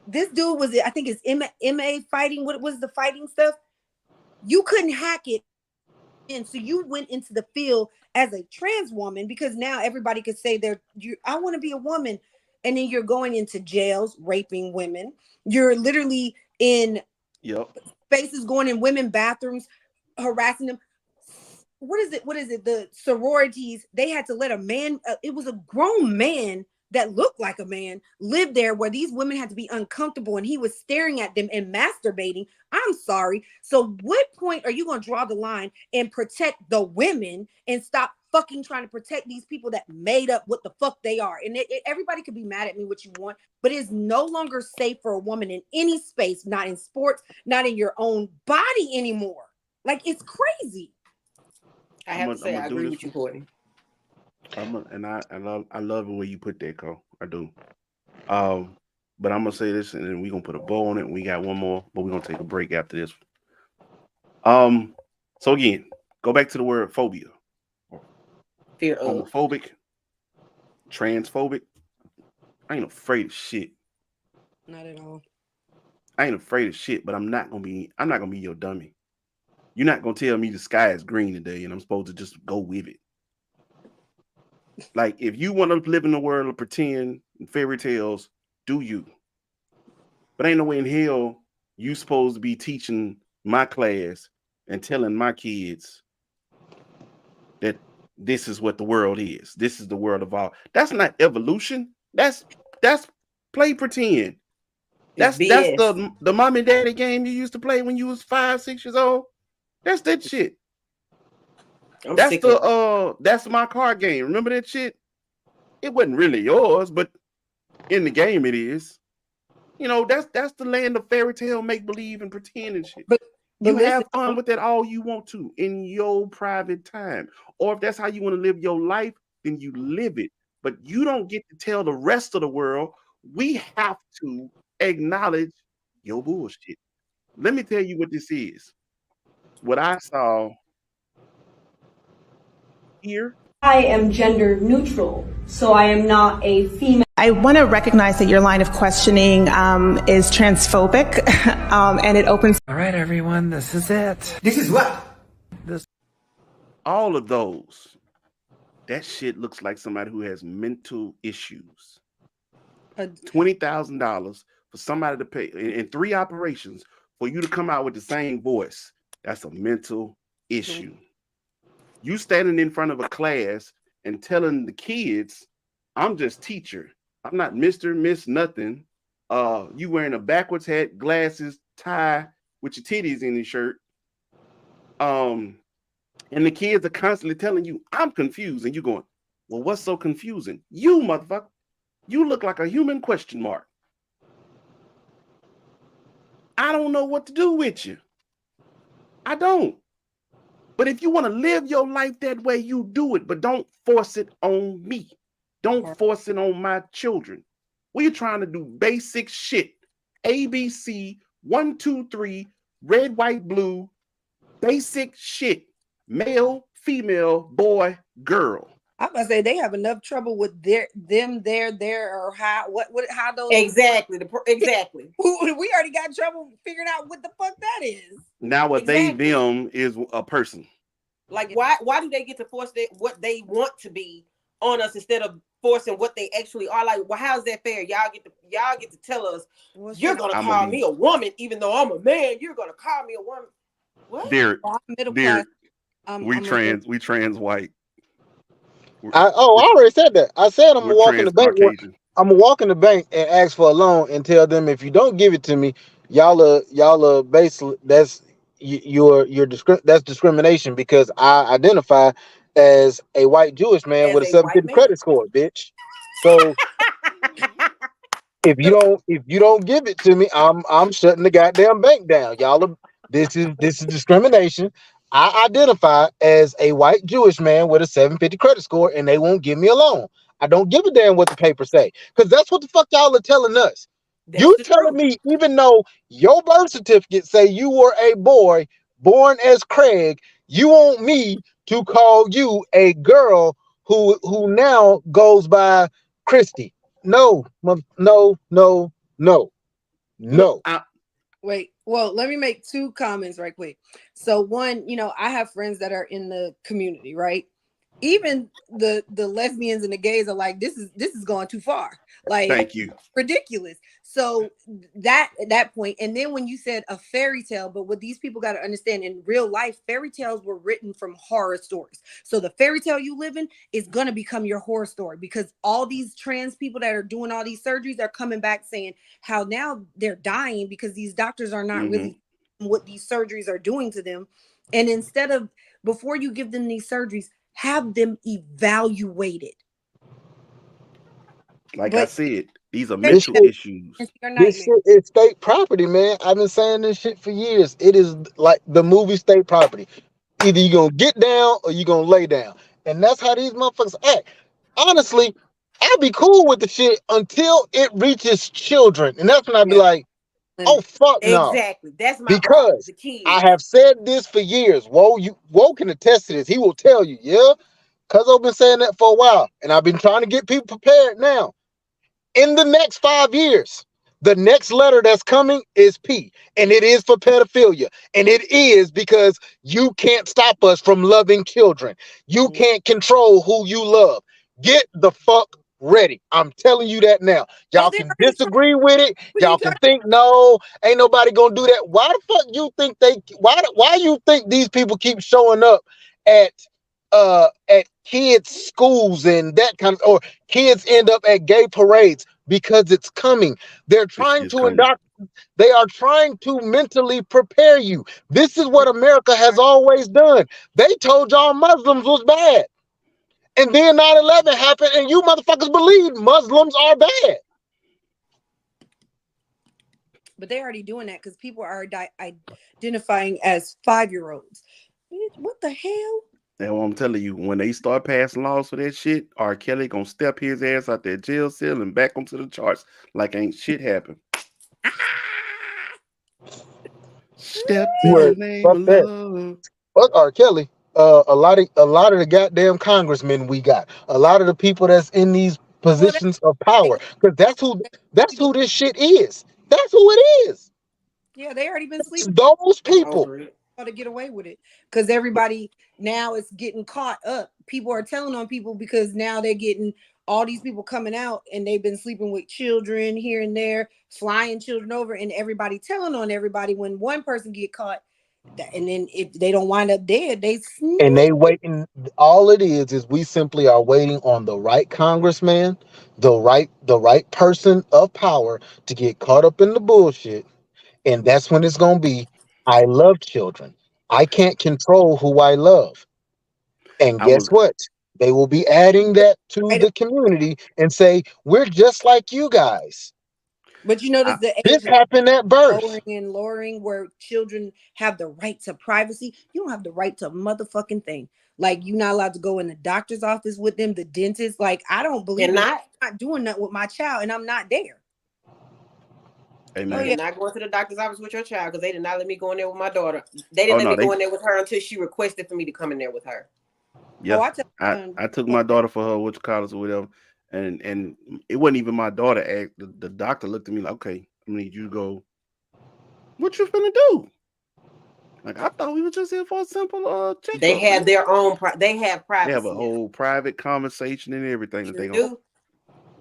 this dude was, I think it's MA fighting. What was the fighting stuff? You couldn't hack it. And so you went into the field as a trans woman because now everybody could say I want to be a woman. And then you're going into jails, raping women. You're literally in spaces, going in women bathrooms, harassing them. What is it? The sororities, they had to let a man, it was a grown man that looked like a man lived there where these women had to be uncomfortable and he was staring at them and masturbating. I'm sorry. So what point are you going to draw the line and protect the women and stop fucking trying to protect these people that made up what the fuck they are? And everybody could be mad at me what you want, but it's no longer safe for a woman in any space, not in sports, not in your own body anymore. Like, it's crazy.
I have to say, I agree with you, Courtney.
I love the way you put that, Cole. I do. But I'm gonna say this, and then we're gonna put a bow on it. We got one more, but we're gonna take a break after this. So again, go back to the word phobia.
Fear of.
Homophobic, transphobic. I ain't afraid of shit.
Not at all.
I ain't afraid of shit, but I'm not gonna be your dummy. You're not gonna tell me the sky is green today, and I'm supposed to just go with it. Like, if you want to live in the world of pretend and fairy tales, do you? But ain't no way in hell you supposed to be teaching my class and telling my kids that this is what the world is. This is the world of all. That's not evolution. That's play pretend. That's the mom and daddy game you used to play when you was 5, 6 years old. That's that shit. That's my card game. Remember that shit? It wasn't really yours, but in the game it is. That's the land of fairy tale, make believe, and pretend and shit.
But
You
listen,
have fun with that all you want to in your private time. Or if that's how you want to live your life, then you live it. But you don't get to tell the rest of the world. We have to acknowledge your bullshit. Let me tell you what this is. What I saw here.
I am gender neutral, so I am not a female.
I want to recognize that your line of questioning is transphobic, and it opens.
All right, everyone, this is it.
This is what?
All of those. That shit looks like somebody who has mental issues. $20,000 for somebody to pay in 3 operations for you to come out with the same voice. That's a mental issue. You standing in front of a class and telling the kids, I'm just teacher. I'm not Mr., Miss, nothing. You wearing a backwards hat, glasses, tie with your titties in your shirt. And the kids are constantly telling you, I'm confused. And you're going, well, what's so confusing? You, motherfucker. You look like a human question mark. I don't know what to do with you. I don't. But if you want to live your life that way, you do it. But don't force it on me. Don't force it on my children. We're trying to do basic shit. ABC, 1, 2, 3, red, white, blue, basic shit. Male, female, boy, girl.
I'm gonna say they have enough trouble with their, or how those
exactly.
We already got trouble figuring out what the fuck that is.
Now what
exactly.
them is a person.
Like why do they get to force what they want to be on us instead of forcing what they actually are? Like, well, how's that fair? Y'all get to tell us you're gonna call me a woman even though I'm a man. You're gonna call me a woman. What?
Middle class.
We trans white.
I already said that. I said I'm gonna walk in the bank. I'm gonna walk in the bank and ask for a loan and tell them if you don't give it to me, y'all are basically that's that's discrimination because I identify as a white Jewish man with a 750 credit score, bitch. So if you don't give it to me, I'm shutting the goddamn bank down. This is discrimination. I identify as a white Jewish man with a 750 credit score, and they won't give me a loan. I don't give a damn what the papers say, because that's what the fuck y'all are telling us. You telling me, even though your birth certificate say you were a boy born as Craig, you want me to call you a girl who now goes by Christy? No.
Wait, well, let me make 2 comments right quick. So one, I have friends that are in the community, right? Even the lesbians and the gays are like, this is going too far. Like,
thank you.
Ridiculous. So that point, and then when you said a fairy tale, but what these people got to understand, in real life, fairy tales were written from horror stories. So the fairy tale you live in is gonna become your horror story, because all these trans people that are doing all these surgeries are coming back saying how now they're dying because these doctors are not really what these surgeries are doing to them. And instead of, before you give them these surgeries, have them evaluated.
I said, these are mental issues.
This shit is state property, man. I've been saying this shit for years. It is like the movie state property. Either you're gonna get down or you're gonna lay down. And that's how these motherfuckers act. Honestly, I'd be cool with the shit until it reaches children. And that's when I'd be like, oh fuck no.
Exactly. That's my
because I have said this for years. Woe can attest to this. He will tell you, yeah. Cuz I've been saying that for a while. And I've been trying to get people prepared now. In the next 5 years, the next letter that's coming is P, and it is for pedophilia. And it is because you can't stop us from loving children. You can't control who you love. Get the fuck ready. I'm telling you that now. Y'all can disagree with it. Y'all can think, no, ain't nobody gonna do that. Why the fuck you think why you think these people keep showing up at kids' schools and that kind of, or kids end up at gay parades? Because it's coming. They're trying to they are trying to mentally prepare you. This is what America has always done. They told y'all Muslims was bad. And then 9/11 happened and you motherfuckers believe Muslims are bad.
But they're already doing that because people are identifying as 5-year-olds. What the hell?
And what I'm telling you, when they start passing laws for that shit, R. Kelly gonna step his ass out that jail cell and back onto the charts like ain't shit happened. Step in the
Word.
name
Fuck
of
that.
love.
Fuck R. Kelly. A lot of the goddamn congressmen we got, a lot of the people that's in these
Well,
positions of power, because that's who this shit is. That's who it is.
yeah, they already been
It's
sleeping.
those
I'm
people.
over it.
To get away with it because everybody now is getting caught up. People are telling on people because now they're getting all these people coming out and they've been sleeping with children here and there, flying children over, and everybody telling on everybody. When one person get caught, and then if they don't wind up dead, they
And
snitch.
they waiting. All it is we simply are waiting on the right congressman, the right person of power to get caught up in the bullshit. And that's when it's gonna be, I love children. I can't control who I love. And
I
guess
was
what? They will be adding that to
Right.
the community and say, we're just like you guys.
But you notice the
This
age
happened at birth.
lowering and lowering where children have the right to privacy. You don't have the right to a motherfucking thing. Like you're not allowed to go in the doctor's office with them, the dentist. Like I don't believe
And
in
not
not doing that with my child, and I'm not there.
Hey
Oh
man.
yeah,
and not going to the doctor's office with your child because they did not let me go in there with my daughter. They
Oh
didn't let
no,
me
they
go in there with her until she requested for me to come in there with her.
yeah.
I tell my son,
I took my daughter for her what you call it or whatever. And it wasn't even my daughter act. The doctor looked at me like, okay, I need you to go. What you finna do? Like I thought we were just here for a simple
They
checkup,
have
man.
their own. They have
They have a
privacy now.
whole private conversation and everything that
Sure
they go.
do.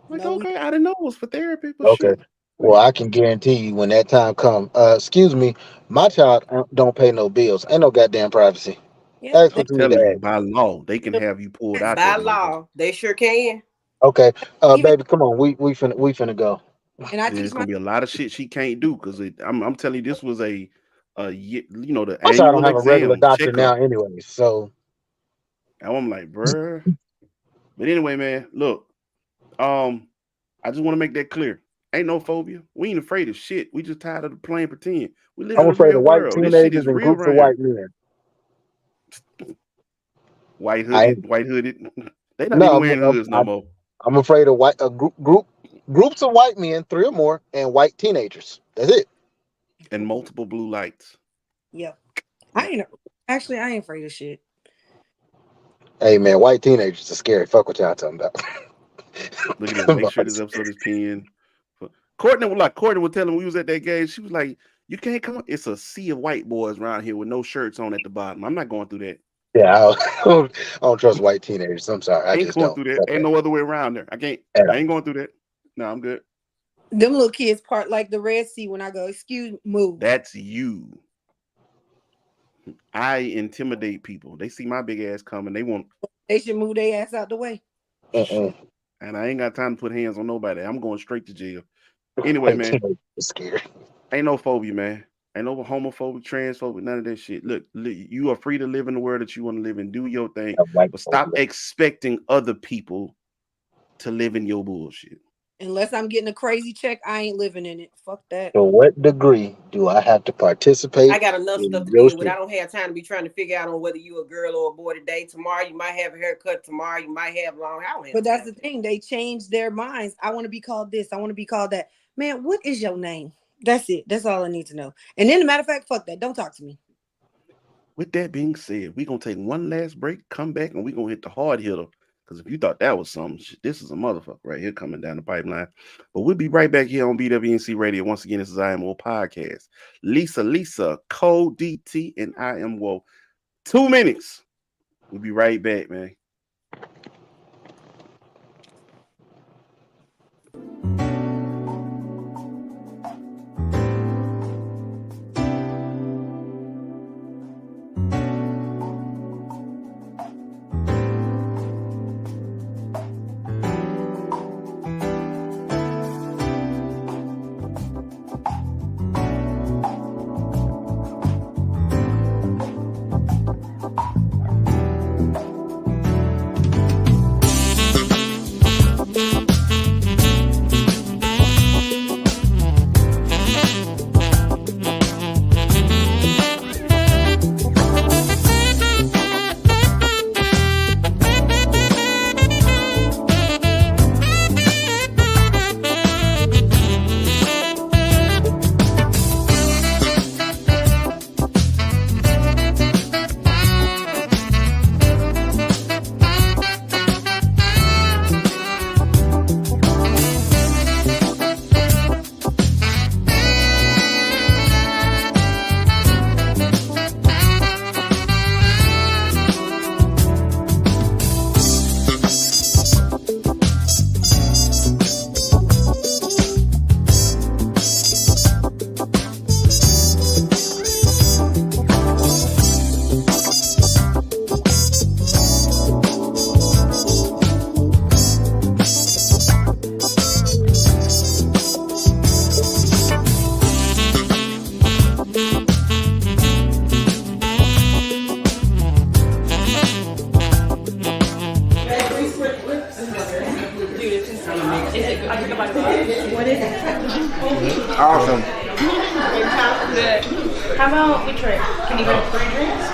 Like,
no, we
okay, I didn't know it was for therapy, but
Okay.
sure.
Well, I can guarantee you when that time comes, excuse me, my child don't pay no bills. Ain't no goddamn privacy.
yeah.
That's
They
what
I'm
you need to
telling you,
ask.
by law, they can have you pulled out
By
that motherfucker.
law, they sure can.
Okay.
even
Baby, come on. We finna go.
and I
And
teach
it's
my
gonna be a lot of shit she can't do because I'm telling you, this was the
My child don't
annual
have a regular
exam
doctor now
checkup.
anyway. So
And I'm like, bruh. But anyway, man, look, I just want to make that clear. Ain't no phobia. We ain't afraid of shit. We just tired of playing pretend. We live in
I'm
the
afraid
real
of white
world. This shit
teenagers
is
and
real
groups of
around here.
white men.
White
I
hooded, white hooded. They not
no,
even wearing hoods no more.
I'm afraid of white groups of white men, 3 or more, and white teenagers. That's it.
And multiple blue lights.
yeah. I
Yeah.
ain't actually I ain't afraid of shit.
Hey man, white teenagers are scary. Fuck what y'all talking about.
Look at this. Make sure this episode is pinned. Courtney was telling me we was at that game. She was like, "You can't come up. It's a sea of white boys around here with no shirts on at the bottom. I'm not going through that.
Yeah, I don't trust white teenagers. I'm sorry, I
Ain't
just
going
don't.
through that. Ain't
Okay.
no other way around there. I can't.
At
I
all.
ain't going through that. No, I'm good.
Them little kids part like the Red Sea when I go, excuse move.
That's you. I intimidate people. They see my big ass coming. They want
They should move their ass out the way.
Mm-mm.
and I ain't got time to put hands on nobody. I'm going straight to jail. Anyway,
White
man,
teenagers are scary.
ain't no phobia, man. Ain't no homophobic, transphobic, none of that shit. Look, you are free to live in the world that you want to live in. Do your thing,
White
but stop
phobia.
expecting other people to live in your bullshit.
Unless I'm getting a crazy check, I ain't living in it. Fuck that.
To what degree do I have to
I
participate
got enough stuff
in
to
your
deal with. I
shit?
don't have time to be trying to figure out on whether you a girl or a boy today. Tomorrow you might have a haircut. Tomorrow you might have long. I don't have
But that's
time.
the thing. They changed their minds. I want to be called this. I want to be called that. Man, what is your name? That's it. That's all I need to know. And then, the matter of fact, fuck that. Don't talk to me.
With that being said, we're gonna take one last break, come back, and we're gonna hit the hard hitter. Because if you thought that was something, this is a motherfucker right here coming down the pipeline. But we'll be right back here on BWNC Radio. Once again, this is IMO Podcast. Lisa, Code DT, and I am Woe. 2 minutes. We'll be right back, man. Awesome.
How about we try? Can you get 3 drinks?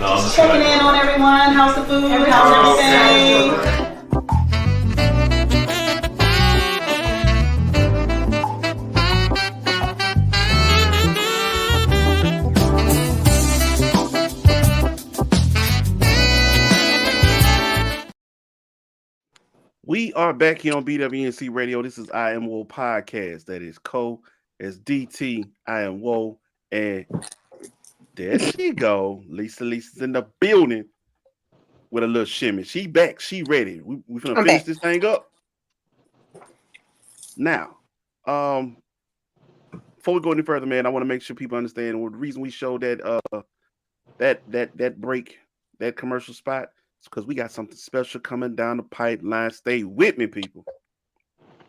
No, I'm
Just checking in on everyone. How's the food? How's everything?
We are back here on BWNC Radio. This is I Am Woe Podcast. That is Co. As DT. I Am Woe. And there she go. Lisa's in the building with a little shimmy. She back. She ready. We finna finish this thing up. Now, before we go any further, man, I want to make sure people understand the reason we showed that break, that commercial spot. It's because we got something special coming down the pipeline. Stay with me, people.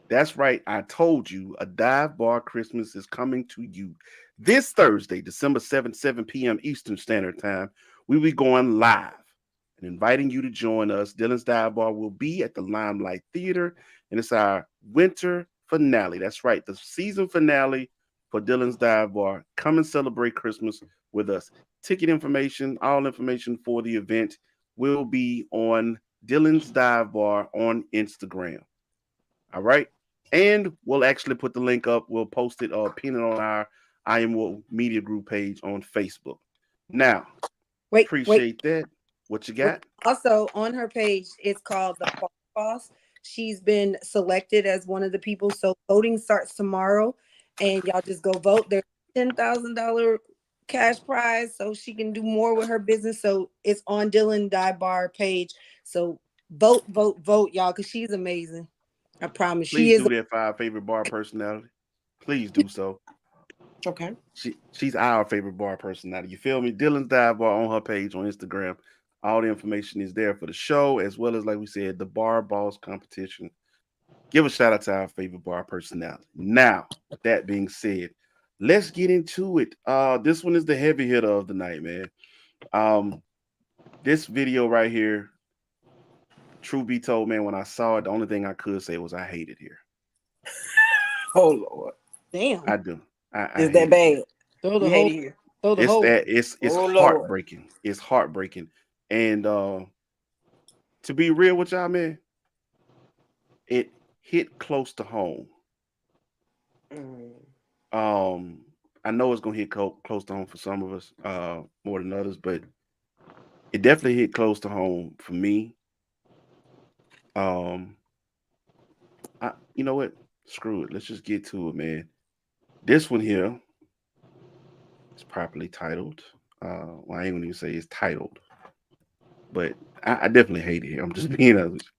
That's right. I told you a dive bar Christmas is coming to you this Thursday, December 7th, 7 p.m. Eastern Standard Time. We'll be going live and inviting you to join us. Dylan's Dive Bar will be at the Limelight Theater, and it's our winter finale. That's right. The season finale for Dylan's Dive Bar. Come and celebrate Christmas with us. Ticket information, all information for the event will be on Dylan's Dive Bar on Instagram. All right. And we'll actually put the link up. We'll post it or pin it on our I Am Woe Media Group page on Facebook. Now, appreciate that. What you got?
Also, on her page, it's called The Boss. She's been selected as one of the people. So voting starts tomorrow. And y'all just go vote. There's $10,000 cash prize so she can do more with her business. So it's on Dylan Dive Bar page. So vote, y'all, because she's amazing. I promise.
Please do that for our favorite bar personality. Please do so.
Okay.
She's our favorite bar personality. You feel me? Dylan's Dive Bar on her page on Instagram. All the information is there for the show, as well as, like we said, the Bar Balls competition. Give a shout out to our favorite bar personality. Now, with that being said, let's get into it. This one is the heavy hitter of the night, man. This video right here, truth be told, man, when I saw it, the only thing I could say was I hate it here.
Oh Lord,
damn!
I do.
Is that bad?
Throw the
You
whole.
hate it here.
Throw the
It's
whole.
that. It's
Oh,
heartbreaking. Lord. It's heartbreaking. And to be real with y'all, man, it hit close to home. I know it's gonna hit close to home for some of us, more than others, but it definitely hit close to home for me. You know what? Screw it. Let's just get to it, man. This one here is properly titled. Well, I ain't gonna even say it's titled, but I definitely hate it here. I'm just being honest.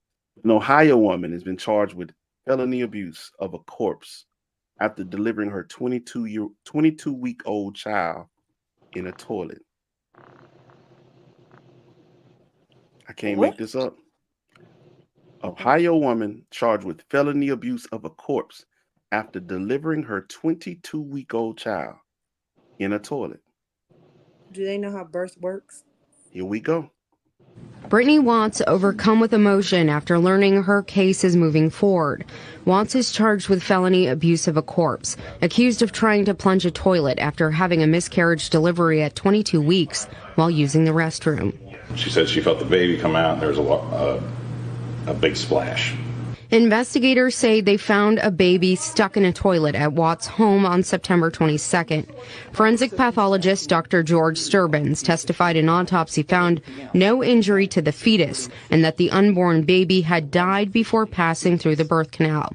An Ohio woman has been charged with felony abuse of a corpse after delivering her 22-week-old child in a toilet. I can't make this up. Ohio woman charged with felony abuse of a corpse after delivering her 22-week-old child in a toilet.
Do they know how birth works?
Here we go.
Brittany Watts overcome with emotion after learning her case is moving forward. Watts is charged with felony abuse of a corpse, accused of trying to plunge a toilet after having a miscarriage delivery at 22 weeks while using the restroom.
She said she felt the baby come out and there was a big splash.
Investigators say they found a baby stuck in a toilet at Watts' home on September 22nd. Forensic pathologist Dr. George Sturbins testified an autopsy found no injury to the fetus and that the unborn baby had died before passing through the birth canal.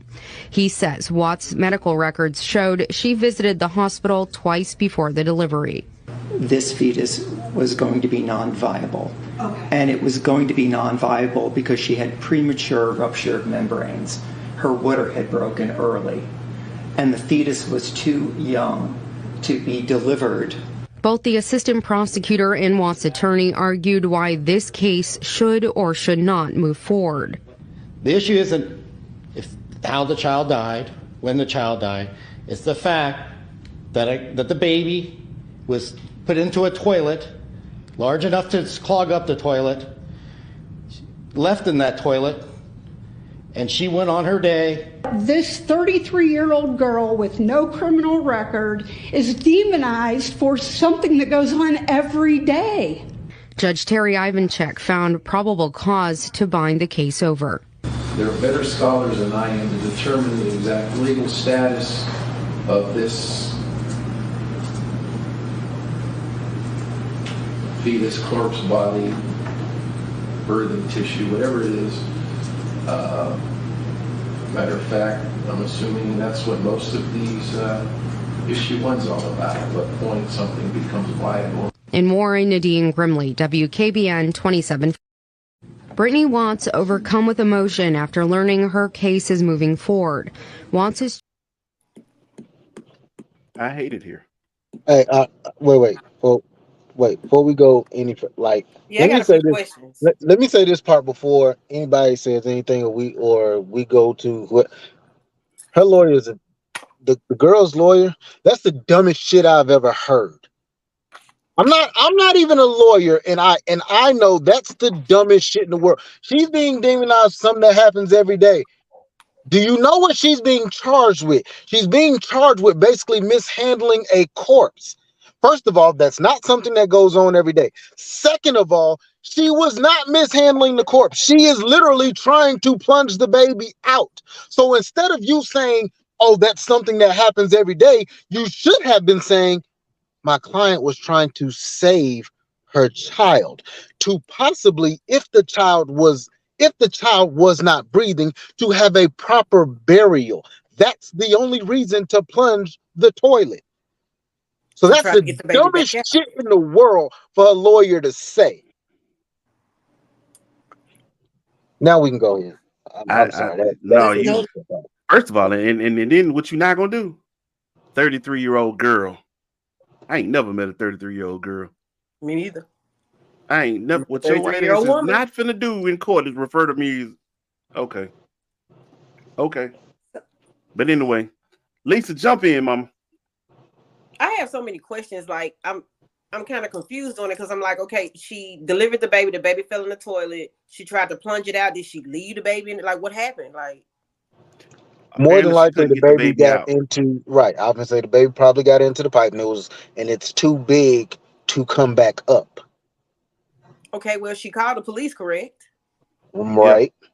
He says Watts' medical records showed she visited the hospital twice before the delivery.
This fetus was going to be non-viable. Okay. And it was going to be non-viable because she had premature ruptured membranes. Her water had broken early, and the fetus was too young to be delivered.
Both the assistant prosecutor and Watts' attorney argued why this case should or should not move forward.
The issue isn't how the child died, when the child died. It's the fact that the baby was put into a toilet large enough to clog up the toilet, left in that toilet, and she went on her day.
This 33-year-old girl with no criminal record is demonized for something that goes on every day.
Judge Terry Ivanchek found probable cause to bind the case over.
There are better scholars than I am to determine the exact legal status of this fetus, corpse, body, birthing tissue, whatever it is. Matter of fact, I'm assuming that's what most of these issue one's all about. At what point something becomes viable.
In Warren, Nadine Grimley, WKBN 27. Brittany Watts overcome with emotion after learning her case is moving forward. Watts is...
I hate it here.
Hey, wait. Before we go any like,
Yeah, I got a few questions.
Let me say this part before anybody says anything, or we go to what her lawyer is. The girl's lawyer. That's the dumbest shit I've ever heard. I'm not even a lawyer, and I know that's the dumbest shit in the world. She's being demonized for something that happens every day. Do you know what she's being charged with? She's being charged with basically mishandling a corpse. First of all, that's not something that goes on every day. Second of all, she was not mishandling the corpse. She is literally trying to plunge the baby out. So instead of you saying, oh, that's something that happens every day, you should have been saying, my client was trying to save her child, to possibly, if the child was not breathing, to have a proper burial. That's the only reason to plunge the toilet. So that's the dumbest shit in the world for a lawyer to say. Now we can go in. I'm sorry.
First of all, and then what you not gonna do? 33-year-old girl. I ain't never met a 33-year-old girl.
Me neither.
I ain't never. What your ass is not finna do in court is refer to me as okay. But anyway, Lisa, jump in, mama.
I have so many questions. Like I'm kind of confused on it because I'm like, okay, she delivered the baby fell in the toilet. She tried to plunge it out. Did she leave the baby in it? Like what happened? Like
more than likely the baby got into right. I was gonna say the baby probably got into the pipe and it's too big to come back up.
Okay, well she called the police, correct?
Right.
Yeah.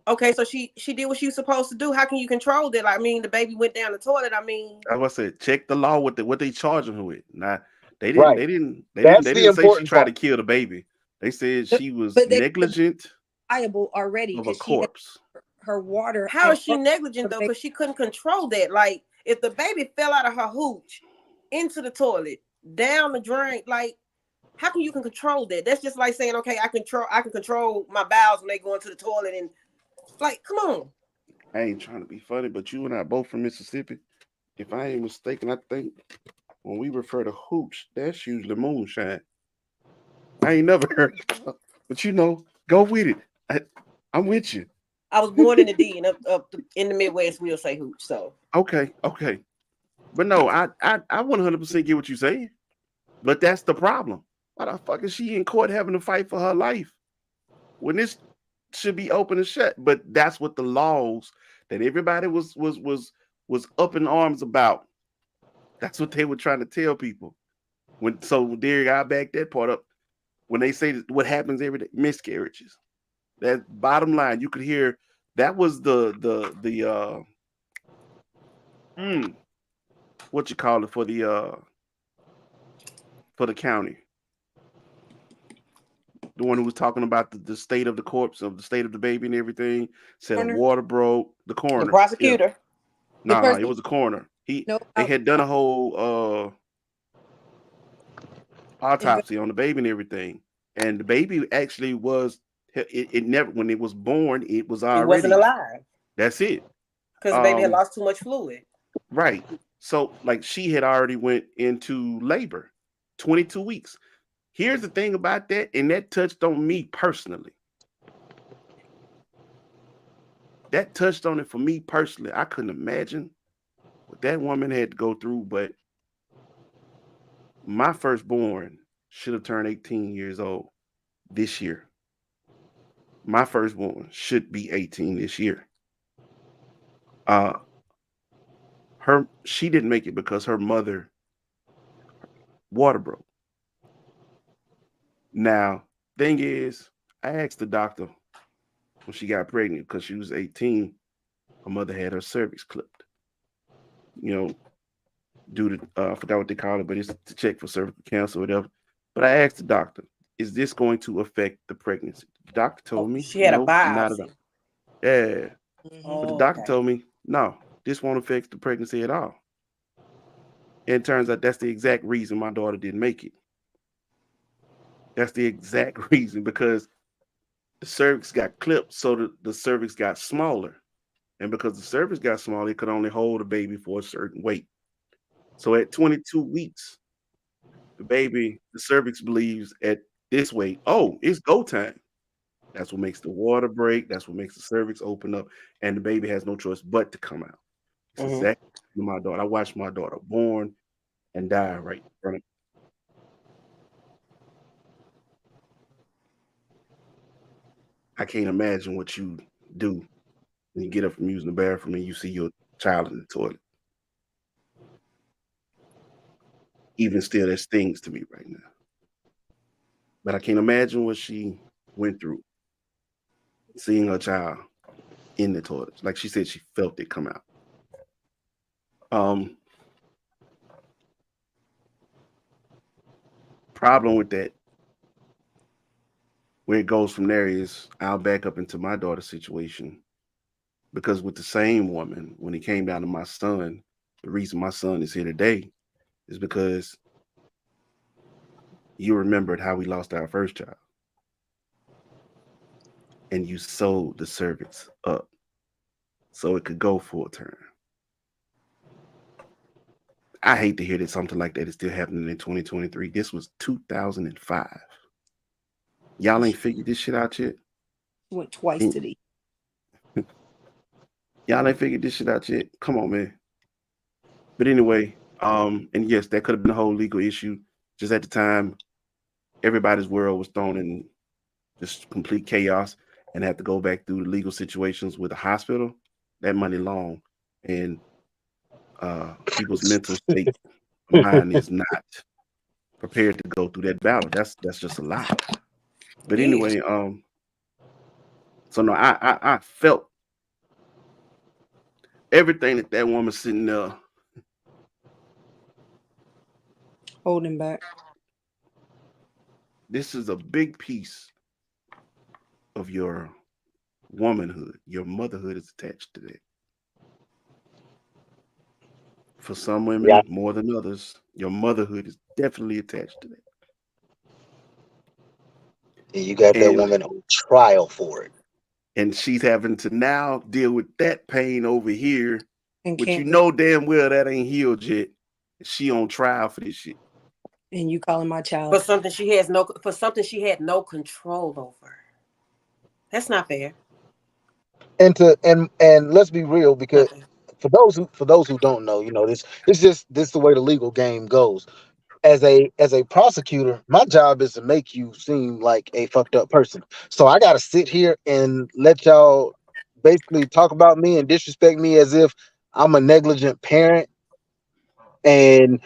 Okay, so she did what she was supposed to do. How can you control that? I mean, the baby went down the toilet. I mean,
I was say check the law with what they charging her with. Now they didn't say she tried to kill the baby. They said she was negligent.
Liable already
of a corpse.
Her water.
How is she negligent though? Because she couldn't control that. Like if the baby fell out of her hooch into the toilet, down the drain, like how can you control that? That's just like saying, okay, I can control my bowels when they go into the toilet and like, come on.
I ain't trying to be funny, but you and I both from Mississippi. If I ain't mistaken, I think when we refer to hooch, that's usually moonshine. I ain't never heard it, but go with it. I'm with you.
I was born in the D and up in the Midwest, we'll say hooch. So
okay. But no, I 100% get what you're saying. But that's the problem. Why the fuck is she in court having to fight for her life? When this should be open and shut. But that's what the laws that everybody was up in arms about. That's what they were trying to tell people. Derek, I back that part up. When they say what happens every day, miscarriages. That bottom line, you could hear that was the what you call it for the county. The one who was talking about the state of the corpse, of the state of the baby and everything, said water broke. The coroner.
The prosecutor.
Yeah. No, it was a coroner. They had done a whole autopsy on the baby and everything. And the baby actually was it never, when it was born, it was already.
It wasn't alive.
That's it.
Because the baby had lost too much fluid.
Right. So like she had already went into labor, 22 weeks. Here's the thing about that, and that touched on me personally. That touched on it for me personally. I couldn't imagine what that woman had to go through, but my firstborn should have turned 18 years old this year. My firstborn should be 18 this year. Uh, she didn't make it because her mother water broke. Now, thing is, I asked the doctor when she got pregnant because she was 18. Her mother had her cervix clipped. You know, due to I forgot what they call it, but it's to check for cervical cancer or whatever. But I asked the doctor, "Is this going to affect the pregnancy?" The doctor told
Oh,
me,
she had a
"No, not at all."
biopsy.
Yeah, but the
Oh,
doctor
okay.
told me, "No, this won't affect the pregnancy at all." And it turns out that's the exact reason my daughter didn't make it. That's the exact reason because the cervix got clipped, so the cervix got smaller. And because the cervix got smaller, it could only hold a baby for a certain weight. So at 22 weeks, the cervix believes at this weight, oh, it's go time. That's what makes the water break. That's what makes the cervix open up, and the baby has no choice but to come out. It's
Hmm.
exactly my daughter. I watched my daughter born and die right in front of me. I can't imagine what you do when you get up from using the bathroom and you see your child in the toilet. Even still, that stings to me right now. But I can't imagine what she went through seeing her child in the toilet. Like she said, she felt it come out. Um, Problem with that, where it goes from there is I'll back up into my daughter's situation because with the same woman, when it came down to my son, the reason my son is here today is because you remembered how we lost our first child and you sewed the cervix up so it could go full term. I hate to hear that something like that is still happening in 2023. This was 2005. Y'all ain't figured this shit out yet?
Went twice
And
to the
y'all ain't figured this shit out yet? Come on, man. But anyway, and yes, that could have been a whole legal issue. Just at the time, everybody's world was thrown in just complete chaos and had to go back through the legal situations with the hospital. That money long, and people's mental state mind is not prepared to go through that battle. That's just a lot. But
Yeah.
anyway, so no, I felt everything that woman sitting there.
holding back.
This is a big piece of your womanhood. Your motherhood is attached to that. For some
Yeah,
women, more than others, your motherhood is definitely attached to that.
and you got that
And
woman on trial for it.
she's having to now deal with that pain over here,
And
which you
can't
know damn well that ain't healed yet. She on trial for this shit.
and you calling my child.
For something she had no control over. That's not fair.
And let's be real, because
Nothing.
for those who don't know, this it's just this the way the legal game goes. As a prosecutor, my job is to make you seem like a fucked up person. So I got to sit here and let y'all basically talk about me and disrespect me as if I'm a negligent parent. And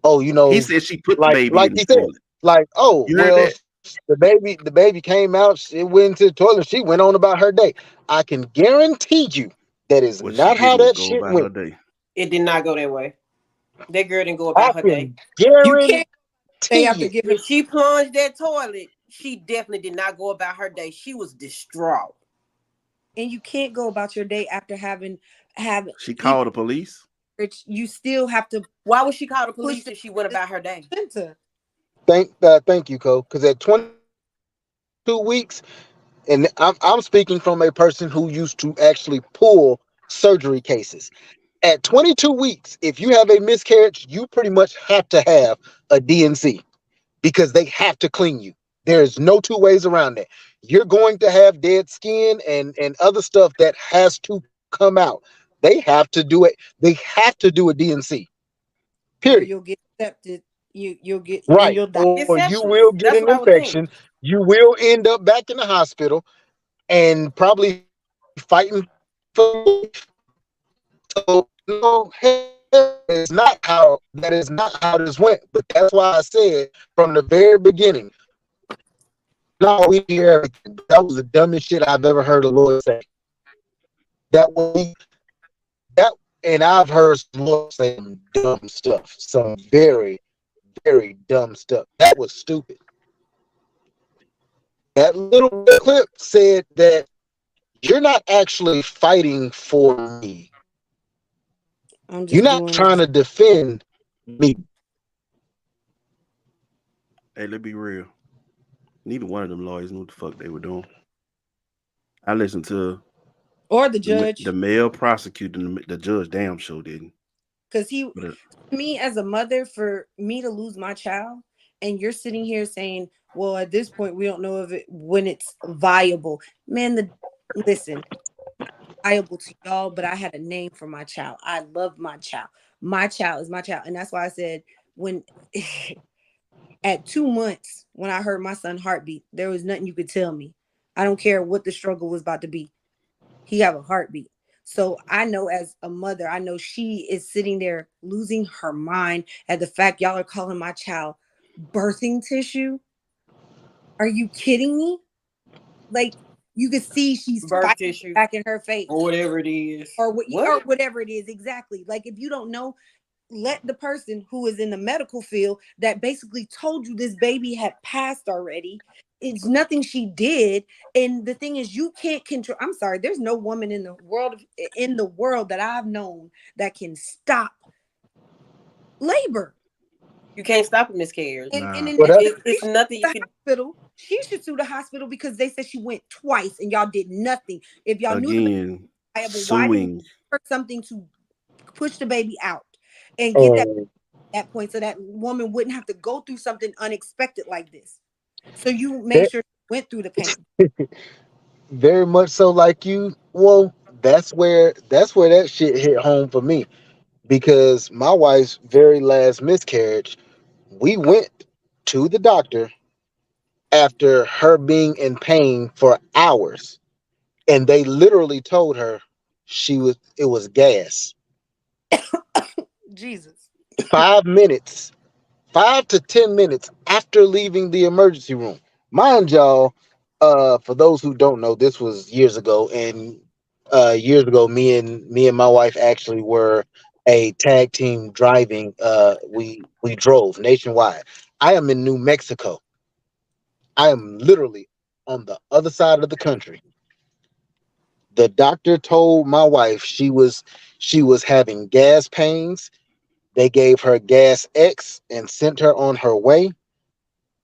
oh,
He said she put the baby
like
in the
he said,
toilet.
like, oh
You heard
well,
that?
the baby came out, it went into the toilet, she went on about her day. I can guarantee you that is
What she
not how
didn't was
that
go
shit
about her
went.
day.
It did not go that way. That girl didn't go
I
about her day.
can
You
guarantee
can't they have to
it.
give him
When she plunged that toilet, she definitely did not go about her day. She was distraught.
and you can't go about your day after having
She
even
called the police.
you still have to
Why would she call the
push
police
the
if she went about her day?
center.
Thank you, Cole. Because at 22 weeks, and I'm speaking from a person who used to actually pull surgery cases. At 22 weeks, if you have a miscarriage, you pretty much have to have a DNC because they have to clean you. There is no two ways around that. You're going to have dead skin and other stuff that has to come out. They have to do it. They have to do a DNC.
Or
Period.
you'll get accepted. You'll get and
Right.
you'll die.
Or you will
Exceptions.
get an
That's what I would think.
infection. You will end up back in the hospital and probably fighting for life. So no, is not how that is not how this went. But that's why I said from the very beginning, no, we hear everything. That was the dumbest shit I've ever heard a lawyer say. That was that, and I've heard some lawyers say some dumb stuff, some very, very dumb stuff. That was stupid. That little clip said that you're not actually fighting for me.
I'm
You're
just
not
doing
trying to defend me.
Hey, let's be real. Neither one of them lawyers knew what the fuck they were doing. I listened to
or the
the
judge,
male prosecutor, and the judge damn sure didn't.
because he,
But
me as a mother, for me to lose my child, and you're sitting here saying, "Well, at this point, we don't know if it when it's viable." Man, listen, viable to y'all, but I had a name for my child. I love my child. My child is my child, and that's why I said when. At 2 months, when I heard my son heartbeat, there was nothing you could tell me. I don't care what the struggle was about to be. He have a heartbeat. So I know as a mother, I know she is sitting there losing her mind at the fact y'all are calling my child birthing tissue. Are you kidding me? Like, you can see she's
Birth
fighting
tissue
back in her face,
or whatever it is.
or what, or
What?
whatever it is exactly. Like, if you don't know, let the person who is in the medical field that basically told you this baby had passed already. It's nothing she did. And the thing is, you can't control. I'm sorry, there's no woman in the world that I've known that can stop labor.
You can't stop a miscarriage.
And
Well, that,
It's nothing you
the
can.
hospital, she should sue the hospital because they said she went twice and y'all did nothing. If y'all knew the baby
again,
was viable, why didn't
suing.
you do something to push the baby out and get
and
that point so that woman wouldn't have to go through something unexpected like this? So you make
that
sure she went through the pain.
very much so like you. Well, that's where that shit hit home for me because my wife's very last miscarriage, we went to the doctor after her being in pain for hours, and they literally told her it was gas.
Jesus.
5 minutes, 5 to 10 minutes after leaving the emergency room. Mind y'all, for those who don't know, this was years ago, and years ago, me and my wife actually were a tag team driving. We drove nationwide. I am in New Mexico. I am literally on the other side of the country. The doctor told my wife she was having gas pains. They gave her gas X and sent her on her way.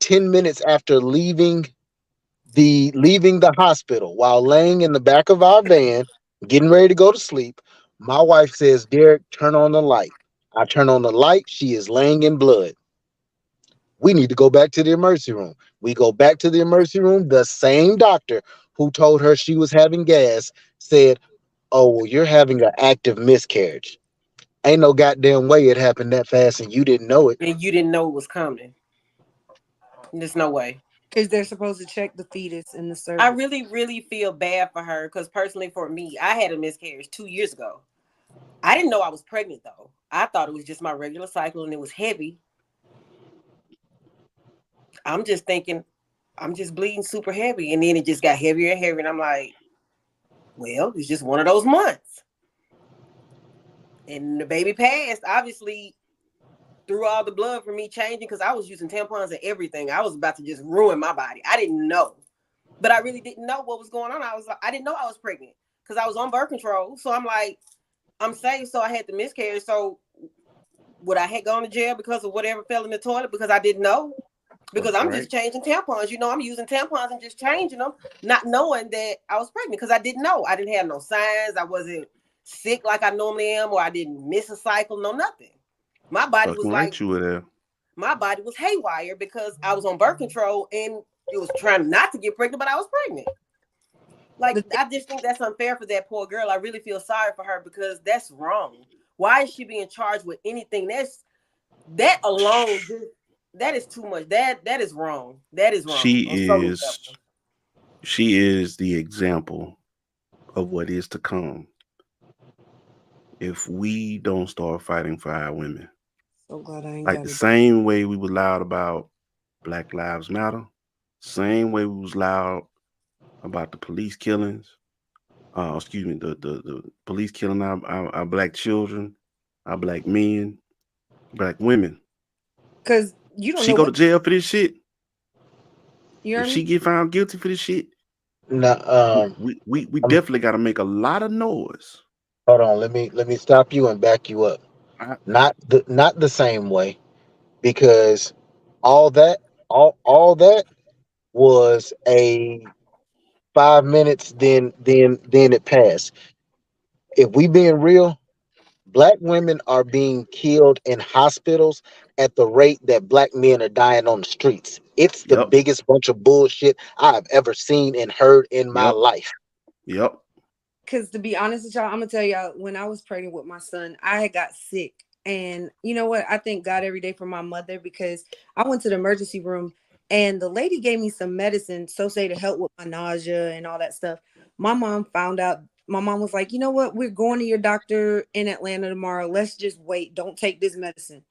10 minutes after leaving the hospital, while laying in the back of our van, getting ready to go to sleep, my wife says, "Derek, turn on the light." I turn on the light. She is laying in blood. We need to go back to the emergency room. We go back to the emergency room. The same doctor who told her she was having gas said, "Oh, well, you're having an active miscarriage." Ain't no goddamn way it happened that fast and you didn't know it.
And you didn't know it was coming. There's no way.
Because they're supposed to check the fetus in the
I
cervix.
really, really feel bad for her because personally, for me, I had a miscarriage 2 years ago. I didn't know I was pregnant though. I thought it was just my regular cycle and it was heavy. I'm just thinking, I'm just bleeding super heavy, and then it just got heavier and heavier, and I'm like, well, it's just one of those months. And the baby passed, obviously, through all the blood from me changing because I was using tampons and everything. I was about to just ruin my body. I didn't know, but I really didn't know what was going on. I didn't know I was pregnant because I was on birth control. So I'm like, I'm safe. So I had the miscarriage. So would I have gone to jail because of whatever fell in the toilet because I didn't know? Because
That's
I'm
right.
just changing tampons. I'm using tampons and just changing them, not knowing that I was pregnant because I didn't know. I didn't have no signs. I wasn't sick like I normally am, or I didn't miss a cycle, no nothing. My body was
Fucking right,
like,
you were there.
my body was haywire because I was on birth control and it was trying not to get pregnant, but I was pregnant. Like, I just think that's unfair for that poor girl. I really feel sorry for her because that's wrong. Why is she being charged with anything? That alone, that is too much. That is wrong. That is wrong
She
on so many
is
levels.
she is the example of what is to come. if we don't start fighting for our women.
So glad I ain't
Like
got
the
it.
same way we was loud about Black Lives Matter, same way we was loud about the police killings. Excuse me, the police killing our black children, our black men, black women.
Because you don't
She
know
go to
what
jail for this shit.
you
If
heard
she
me.
get found guilty for this shit,
Now,
we definitely got to make a lot of noise.
hold on. Let me stop you and back you up.
I,
Not the same way, because all that all that was a 5 minutes. Then it passed. If we being real, black women are being killed in hospitals at the rate that black men are dying on the streets. It's the
yep,
biggest bunch of bullshit I've ever seen and heard in my
yep,
life.
yep.
Because to be honest with y'all, I'm gonna tell y'all, when I was pregnant with my son, I had got sick. And you know what? I thank God every day for my mother, because I went to the emergency room and the lady gave me some medicine, so say to help with my nausea and all that stuff. My mom found out, my mom was like, you know what? We're going to your doctor in Atlanta tomorrow. Let's just wait. Don't take this medicine.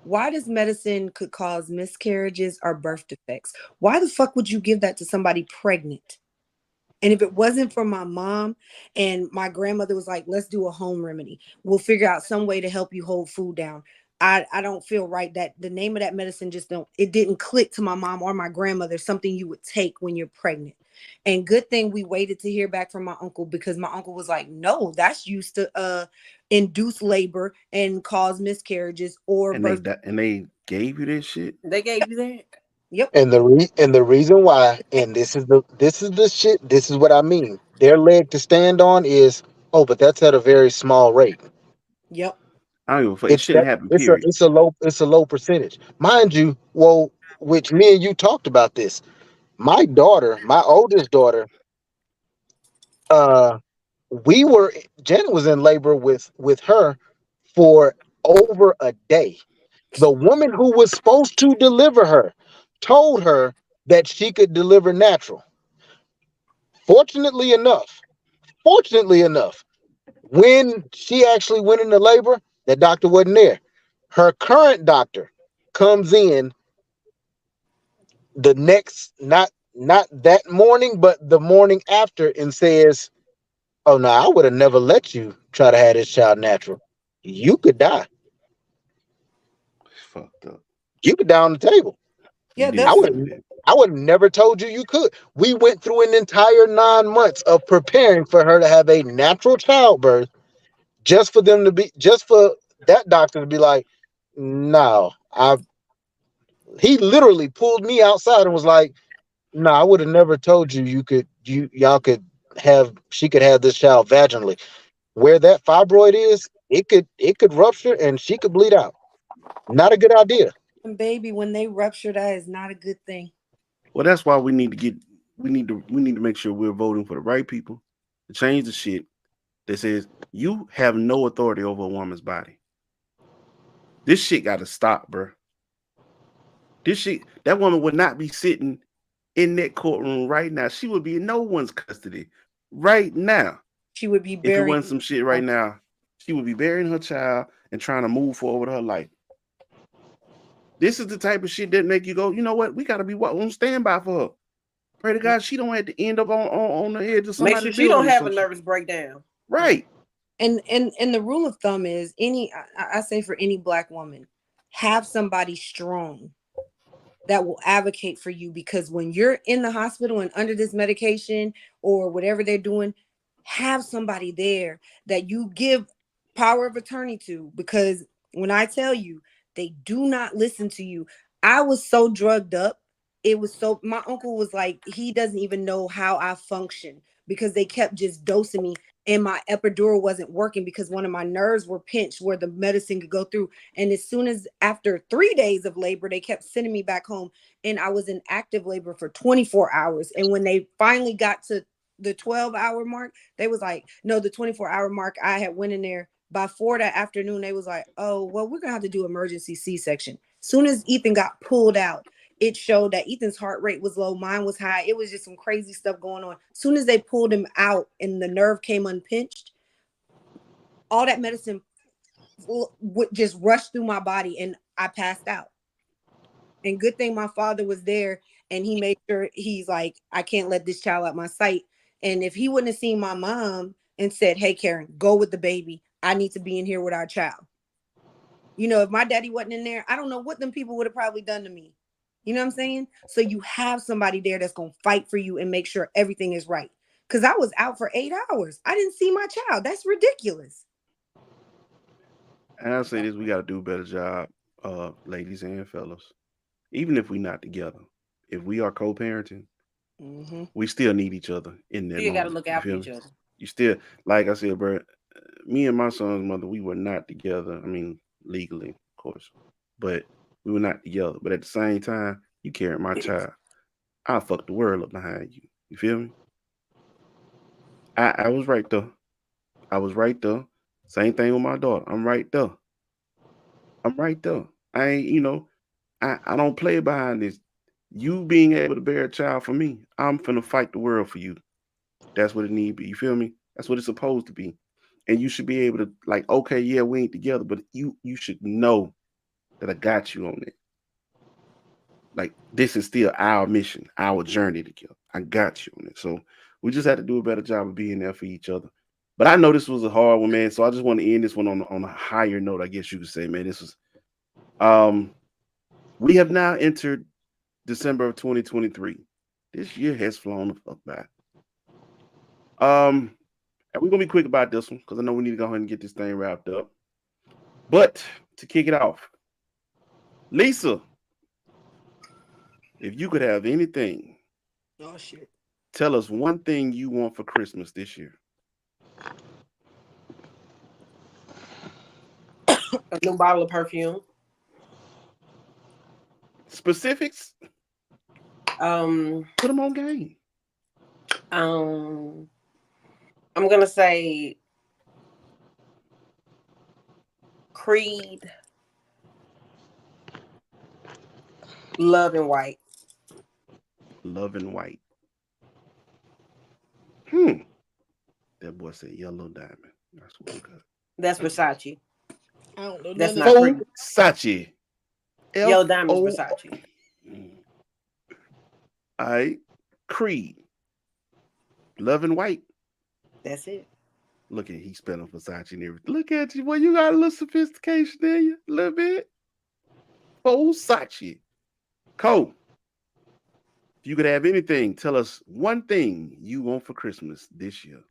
Why does medicine could cause miscarriages or birth defects? Why the fuck would you give that to somebody pregnant? And if it wasn't for my mom and my grandmother was like, let's do a home remedy. We'll figure out some way to help you hold food down. I don't feel right that the name of that medicine just don't, it didn't click to my mom or my grandmother, something you would take when you're pregnant. And good thing we waited to hear back from my uncle, because my uncle was like, no, that's used to induce labor and cause miscarriages or birth.
And they gave you this shit.
They gave you that.
Yep.
And the reason why, and this is the shit. This is what I mean. Their leg to stand on is, oh, but that's at a very small rate.
Yep.
I don't give a fuck. It
It's
shouldn't
that
happen.
it's a
Period.
it's a low it's a low percentage, mind you. Well, which me and you talked about this. My daughter, my oldest daughter, uh, we were Janet was in labor with her for over a day. The woman who was supposed to deliver her told her that she could deliver natural. Fortunately enough, fortunately enough, when she actually went into labor, that doctor wasn't there. Her current doctor comes in the next, not that morning, but the morning after, and says, "Oh no, I would have never let you try to have this child natural. You could die.
It's fucked up.
You could die on the table.
You
Yeah,
did
I
that's
would
tell
have
me that.
I would have never told you you could." We went through an entire 9 months of preparing for her to have a natural childbirth, just for them to be, just for that doctor to be like, "No, I." He literally pulled me outside and was like, "No, I would have never told you y'all could have she could have this child vaginally. Where that fibroid is, it could rupture and she could bleed out. Not a good idea."
and baby, when they rupture, that is not a good thing.
Well, that's why we need to make sure we're voting for the right people to change the shit that says you have no authority over a woman's body. This shit got to stop, bro. This shit, that woman would not be sitting in that courtroom right now. She would be in no one's custody right now.
She would be
If it
burying.
wasn't some shit right now, she would be burying her child and trying to move forward with her life. This is the type of shit that make you go, you know what? We got to be on standby for her. Pray to God she don't have to end up on the edge of
Make
somebody
sure she
building
don't
or
have a
some shit.
nervous breakdown.
Right.
And the rule of thumb is, I say for any black woman, have somebody strong that will advocate for you, because when you're in the hospital and under this medication or whatever they're doing, have somebody there that you give power of attorney to, because when I tell you, they do not listen to you. I was so drugged up. It was so, my uncle was like, he doesn't even know how I function, because they kept just dosing me, and my epidural wasn't working because one of my nerves were pinched where the medicine could go through. And as soon as after 3 days of labor, they kept sending me back home, and I was in active labor for 24 hours. And when they finally got to the 12-hour mark, they was like, no, the 24-hour mark, I had went in there by 4 that afternoon. They was like, oh, well, we're gonna have to do emergency C-section. Soon as Ethan got pulled out, it showed that Ethan's heart rate was low, mine was high. It was just some crazy stuff going on. Soon as they pulled him out and the nerve came unpinched, all that medicine would just rush through my body and I passed out. And good thing my father was there and he made sure, he's like, I can't let this child out my sight. And if he wouldn't have seen my mom and said, hey, Karen, go with the baby. I need to be in here with our child. You know, if my daddy wasn't in there, I don't know what them people would have probably done to me. You know what I'm saying? So you have somebody there that's going to fight for you and make sure everything is right. Because I was out for 8 hours. I didn't see my child. That's ridiculous.
And I'll say this, we got to do a better job, ladies and fellas. Even if we're not together, if we are co-parenting, we still need each other in that
You got to
moment.
look
You
out for
feel
each
me?
other.
You still, like I said, bro, me and my son's mother, we were not together. I mean, legally, of course, but we were not together. But at the same time, you carried my child. I'll fuck the world up behind you. You feel me? I was right there. I was right there. Same thing with my daughter. I'm right there. I'm right there. I ain't, I don't play behind this. You being able to bear a child for me, I'm finna fight the world for you. That's what it need to be. You feel me? That's what it's supposed to be. And you should be able to like, okay, yeah, we ain't together, but you should know that I got you on it. Like this is still our mission, our journey together. I got you on it. So we just had to do a better job of being there for each other. But I know this was a hard one, man. So I just want to end this one on a higher note, I guess you could say, man. This was we have now entered December of 2023. This year has flown the fuck by. And we're gonna be quick about this one because I know we need to go ahead and get this thing wrapped up. But to kick it off, Lisa, if you could have anything,
oh shit,
tell us one thing you want for Christmas this year.
A new bottle of perfume.
Specifics?
Put
them on game.
I'm gonna say Creed, Love and White.
Love and White. That boy said Yellow Diamond. I swear to God.
That's Versace.
I don't know.
That's not Creed.
Versace.
Yellow Diamond's Versace.
All right. Creed. Love and White.
That's it.
Look at he spelling Versace and everything. Look at you. Boy, you got a little sophistication in you. A little bit. Versace. Cole. If you could have anything, tell us one thing you want for Christmas this year.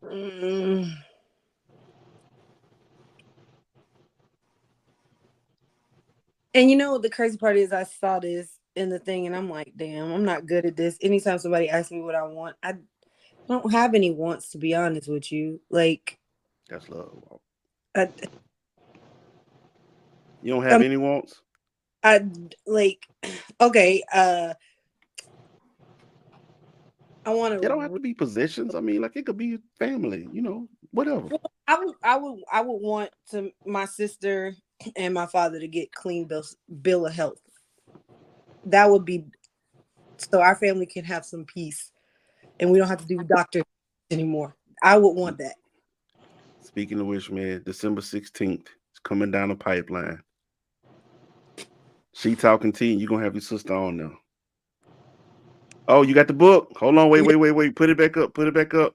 And you know the crazy part is I saw this in the thing and I'm like, damn, I'm not good at this. Anytime somebody asks me what I want, I don't have any wants, to be honest with you. Like
that's love.
I,
you don't have any wants?
I like okay, I want to.
They don't have to be possessions. I mean, like it could be family, whatever.
I would want to my sister and my father to get clean bill of health. That would be so our family can have some peace and we don't have to do doctor anymore. I would want that.
Speaking of which, man, December 16th is coming down the pipeline. She talking tea, and you're gonna have your sister on now. Oh, you got the book? Hold on, wait. Put it back up. Put it back up.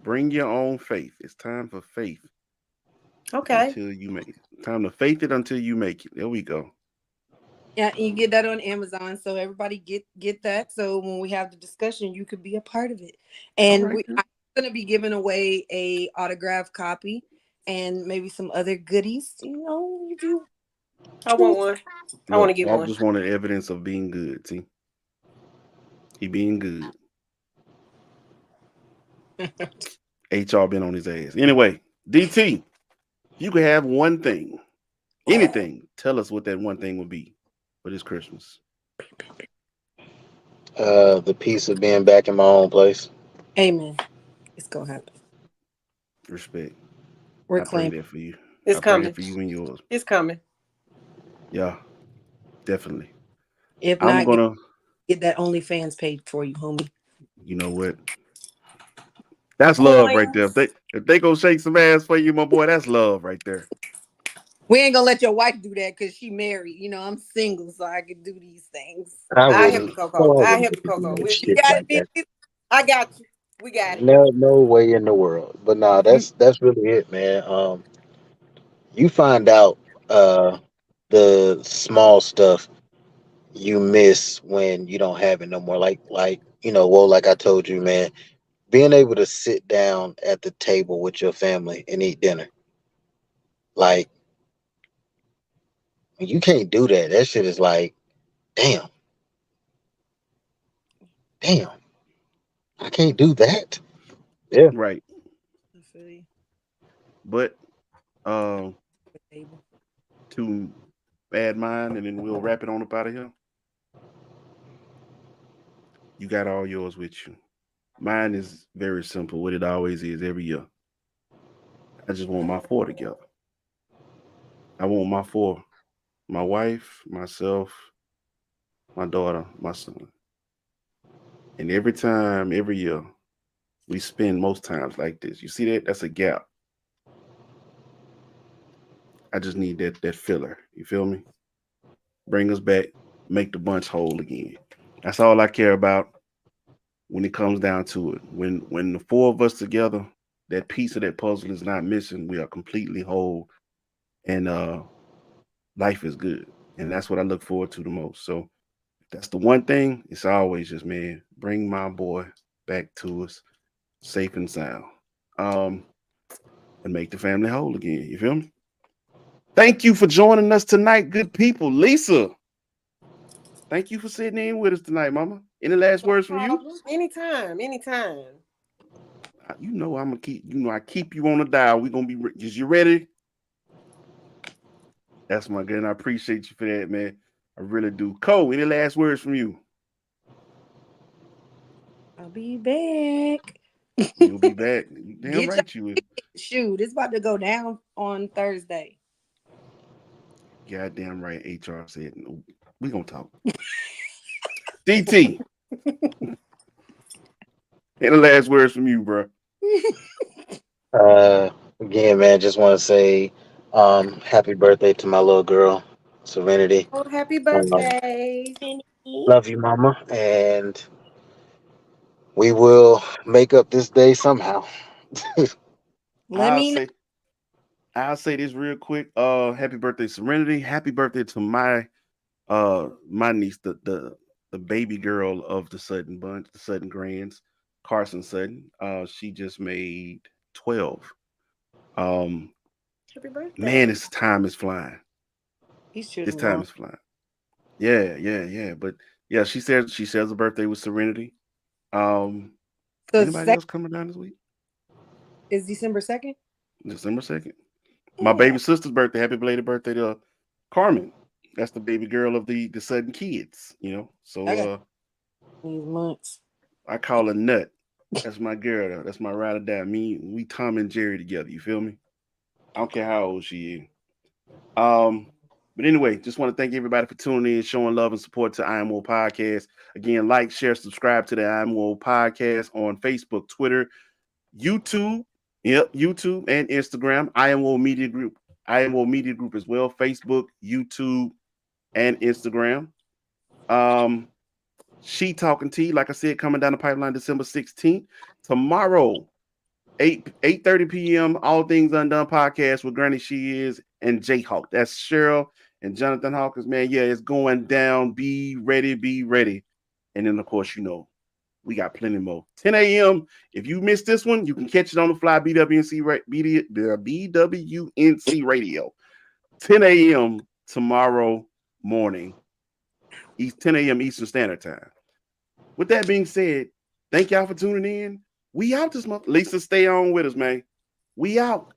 Bring your own faith. It's time for faith.
Okay.
Until you make it. Time to faith it until you make it. There we go.
Yeah, you get that on Amazon, so everybody get that. So when we have the discussion, you could be a part of it. And I'm going to be giving away a autographed copy and maybe some other goodies. You do.
I want one. I want to get one.
I just wanted evidence of being good. See, he being good. HR been on his ass. Anyway, DT, you could have one thing, anything. Tell us what that one thing would be for this Christmas.
The peace of being back in my own place.
Amen. It's gonna happen.
Respect.
We're
I
claiming
pray that for you.
It's coming.
For you and yours.
It's coming.
Yeah, definitely.
If not, I'm gonna get that OnlyFans paid for you, homie.
You know what? That's love right there.
coins.
If they go shake some ass for you, my boy, that's love right there.
We ain't gonna let your wife do that because she married. I'm single, so I can do these things.
I
I help you,
wouldn't.
Coco.
No, I
I
wouldn't
help
let
you,
you do
Coco.
that
You
shit
got
like
it,
that.
bitch. I got you. We got it.
No, no way in the world. But nah, that's really it, man. You find out the small stuff you miss when you don't have it no more. Like well, like I told you, man, being able to sit down at the table with your family and eat dinner. Like you can't do that. That shit is like, damn, damn, I can't do that. Yeah.
Right.
I feel you.
But to bad mind, and then we'll wrap it on up out of here. You got all yours with you. Mine is very simple, what it always is every year. I just want my four together. I want my four. My wife, myself, my daughter, my son. And every time, every year, we spend most times like this. You see that? That's a gap. I just need that filler. You feel me? Bring us back, make the bunch whole again. That's all I care about when it comes down to it. When the four of us together, that piece of that puzzle is not missing. We are completely whole, and life is good. And that's what I look forward to the most. So that's the one thing. It's always just, man, bring my boy back to us, safe and sound, and make the family whole again. You feel me? Thank you for joining us tonight, good people. Lisa, thank you for sitting in with us tonight, Mama. Any last words from you?
Anytime, anytime.
You know I'm gonna keep. I keep you on the dial. We gonna be. Is you ready? That's my good. And I appreciate you for that, man. I really do. Cole, any last words from you?
I'll be back.
You'll be back. You damn
Get
right you will.
Shoot, it's about to go down on Thursday.
Goddamn right. HR said no. We gonna talk. DT. Any last words from you, bro?
Again, man, just want to say, happy birthday to my little girl, Serenity.
Oh, happy
Um,
birthday.
love you, Mama, and we will make up this day somehow.
Let
I'll
me know.
say I'll say this real quick. Happy birthday, Serenity. Happy birthday to my niece, the baby girl of the Sutton bunch, the Sutton Grands, Carson Sutton. She just made 12. Um,
Happy birthday.
man, this time is flying.
These
This
children
time
grown.
is flying. Yeah. But yeah, she shares her birthday with Serenity. Um,
So
anybody else coming down this week?
is December 2nd?
December 2nd. My baby sister's birthday. Happy belated birthday to Carmen. That's the baby girl of the Sutton kids, So
I got these months.
I call her Nut. That's my girl. That's my ride or die. We Tom and Jerry together. You feel me? I don't care how old she is. But anyway, just want to thank everybody for tuning in, showing love and support to IMO Podcast. Again, like, share, subscribe to the IMO Podcast on Facebook, Twitter, YouTube. Yep, YouTube and Instagram. IMO Media Group. IMO Media Group as well. Facebook, YouTube, and Instagram. She Talking Tea, like I said, coming down the pipeline December 16th. Tomorrow, 8:30 p.m. All Things Undone podcast with Granny She Is and Jayhawk. That's Cheryl and Jonathan Hawkins, man. Yeah, it's going down. Be ready, be ready. And then, of course, we got plenty more. 10 a.m. If you missed this one, you can catch it on the fly. BWNC Radio. 10 a.m. tomorrow morning. 10 a.m. Eastern Standard Time. With that being said, thank y'all for tuning in. We out this month. Lisa, stay on with us, man. We out.